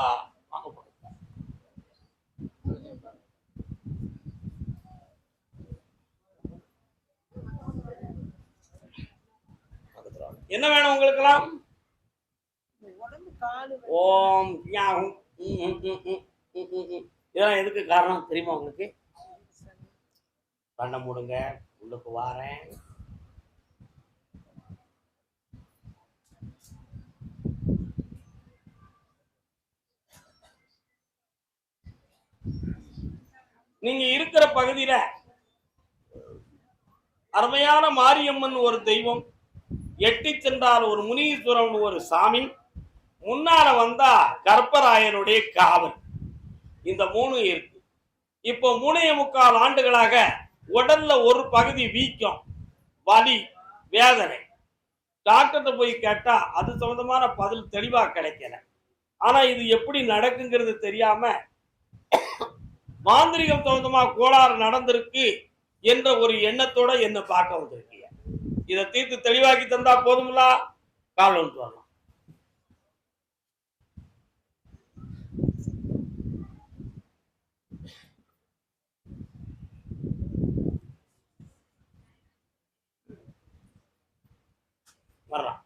என்ன வேணும் உங்களுக்கெல்லாம்? ஓம் இதெல்லாம் எதுக்கு காரணம் தெரியுமா உங்களுக்கு? கண்ணை மூடுங்க, உள்ளுக்கு வாரேன். நீங்க இருக்கிற பகுதியில அருமையான மாரியம்மன் ஒரு தெய்வம், எட்டி சென்றால் ஒரு முனீஸ்வரன் ஒரு சாமி, முன்னால வந்தா கற்பராயனுடைய காவல். இந்த 3 இருக்கு. இப்போ 3.25 ஆண்டுகளாக உடல்ல ஒரு பகுதி வீக்கம், வலி, வேதனை. டாக்டர்கிட்ட போய் கேட்டா அது சம்பந்தமான பதில் தெளிவா கிடைக்கல. ஆனா இது எப்படி நடக்குங்கிறது தெரியாம மாந்திரிகம் சம்பந்தமா கோளாறு நடந்திருக்கு என்ற ஒரு எண்ணத்தோட என்ன பார்க்க வந்திருக்கீங்க. இதை தீர்த்து தெளிவாக்கி தந்தா போதும்ல. கால் வந்து வரலாம். வரலாம்.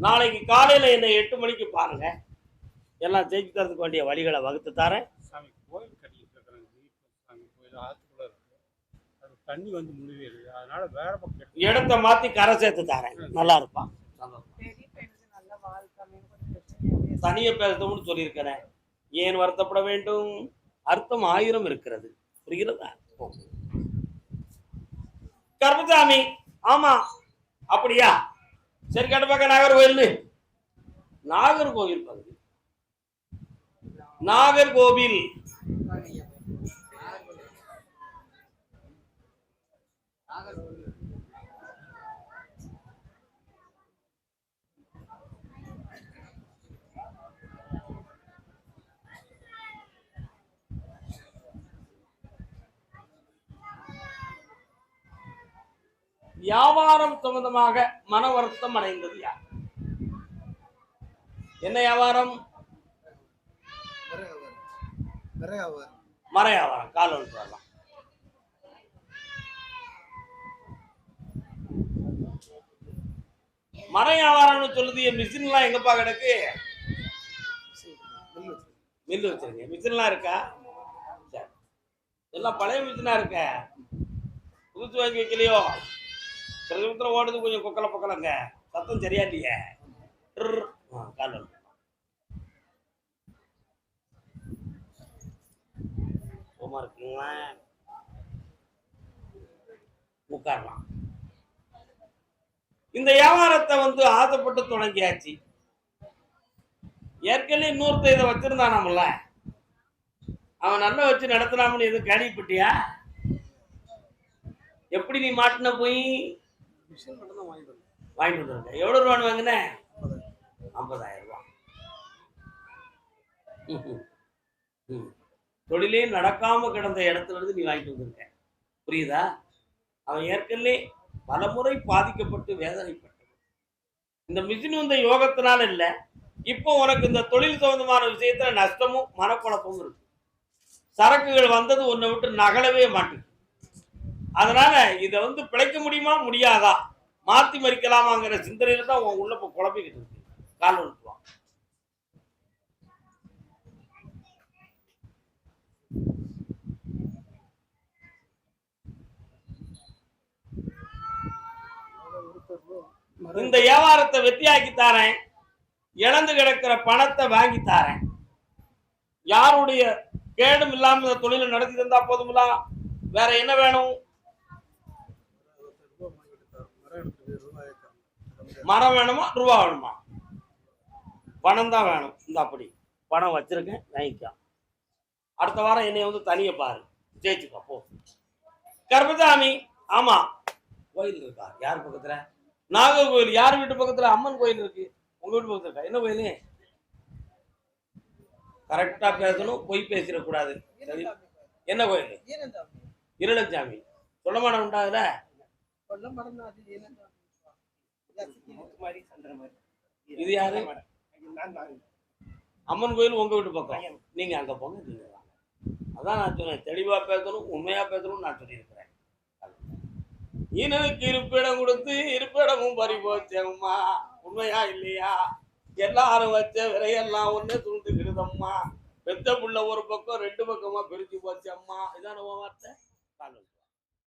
நாளைக்கு காலையில என்ன 8 மணிக்கு பாருங்க. எல்லாம் ஜெயிச்சு தரதுக்கு வேண்டிய வழிகளை வகுத்து தரேன். கோயில் கட்டிட்டு இருக்கிறாங்க. கோயில் ஆத்துக்குள்ள இருக்கு. அது தண்ணி வந்து முடியாது. அதனால வேற பக்கம் இடத்த மாத்தி கரை சேர்த்து தரேன். நல்லா இருப்பான். தனிய பேசணும்னு சொல்லியிருக்கிறேன். ஏன் வருத்தப்பட வேண்டும்? அர்த்தம் 1000 இருக்கிறது. புரிகிறதா? கருப்பசாமி ஆமா அப்படியா? சரி கேட்ட பக்கம் நாகர்கோவில். நாகர்கோவில் பகுதி. நாகர்கோவில் வியாபாரம் சம்பந்தமாக மன வருத்தம் அடைந்தது யார்? என்ன வியாபாரம்? மர வியாபாரம். கால் வந்து வரலாம். மர வியாபாரம்னு சொல்லுது. மிஷின் எல்லாம் எங்கப்பா கிடக்கு? மில்லு வச்சிருங்க. மிஷின் எல்லாம் இருக்கா? எல்லாம் பழைய மிஷினா இருக்க. புதுசு வாங்கி வைக்கலையோ? சில நிமிஷத்துல ஓடுது கொஞ்சம் கொக்கல பொக்கலங்க. சத்தம் சரியா இல்லையே. கால் வந்து இருக்குங்களா? உட்காரலாம். இந்த வியாபாரத்தை வந்து ஆசைப்பட்டு தொடங்கியாச்சு. ஏற்கனவே இன்னொருத்த இதை வச்சிருந்தானாமல்ல, அவன் நல்லா வச்சு நடத்தலாம்னு எதுவும் கேள்விப்பட்டியா? எப்படி நீ மாட்டின போய் வாங்கிட்டு வந்துருங்க. எவ்வளவு ரூபான்னு வாங்கின? 50,000 ரூபாய். தொழிலே நடக்காம கிடந்த இடத்துல இருந்து நீ வாங்கிட்டு வந்திருக்க. புரியுதா? அவன் ஏற்கனவே பலமுறை பாதிக்கப்பட்டு வேதனைப்பட்டது. இந்த மிஷின் வந்த யோகத்தினால இல்ல, இப்போ உனக்கு இந்த தொழில் சம்பந்தமான விஷயத்துல நஷ்டமும் மனக்குழப்பமும் இருக்கு. சரக்குகள் வந்தது உன்னை விட்டு நகலவே மாட்டேங்குது. அதனால இதை பிழைக்க முடியுமா முடியாதா, மாத்தி மறிக்கலாமாங்கிற சிந்தனையில தான் உன் உள்ள குழப்பிக்கிட்டு இருக்கு. கால் ஒன்றுவான். இந்த வியாபாரத்தை வெற்றியாக்கி தாரேன், இழந்து கிடக்கிற பணத்தை வாங்கி தாரேன். யாருடைய கேடும் இல்லாம இந்த தொழிலை நடத்தி தந்தா போதுங்களா? வேற என்ன வேணும்? மரம் வேணுமா, ரூபா வேணுமா? பணம் தான் வேணும். இந்த அப்படி பணம் வச்சிருக்கேன், வாங்கிக்கா. அடுத்த வாரம் என்னை தனியை பாரு, ஜெயிச்சுக்கோ போ. கர்மசாமி, ஆமா, கோயில் இருக்கா? யார் பக்கத்துல? நாகர்கோயில். யார் வீட்டு பக்கத்துல? அம்மன் கோயில் இருக்கு. உங்க வீட்டு பக்கத்துல இருக்கா? என்ன கோயில்? கரெக்டா பேசணும், பொய் பேசிடக்கூடாது. என்ன கோயில்? இருளஞ்சாமி. சொல்லமான உண்டாதுல? இது யாரு? அம்மன் கோயில் உங்க வீட்டு பக்கம். நீங்க அங்க போங்க, நீங்க வாங்க. அதான் நான் சொன்னேன், தெளிவா பேசணும், உண்மையா பேசணும் நான் சொல்லியிருக்கிறேன். இனனுக்கு இருப்பிடம் கொடுத்து இருப்பிடமும் பறி போச்சேம்மா, உண்மையா இல்லையா? எல்லாரும் வச்ச விரையெல்லாம் ஒண்ணு துண்டுக்கிடுதம்மா, பெத்த புள்ள ஒரு பக்கம் ரெண்டு பக்கமா பிரிச்சு போச்சம்மா. இதான வார்த்தை.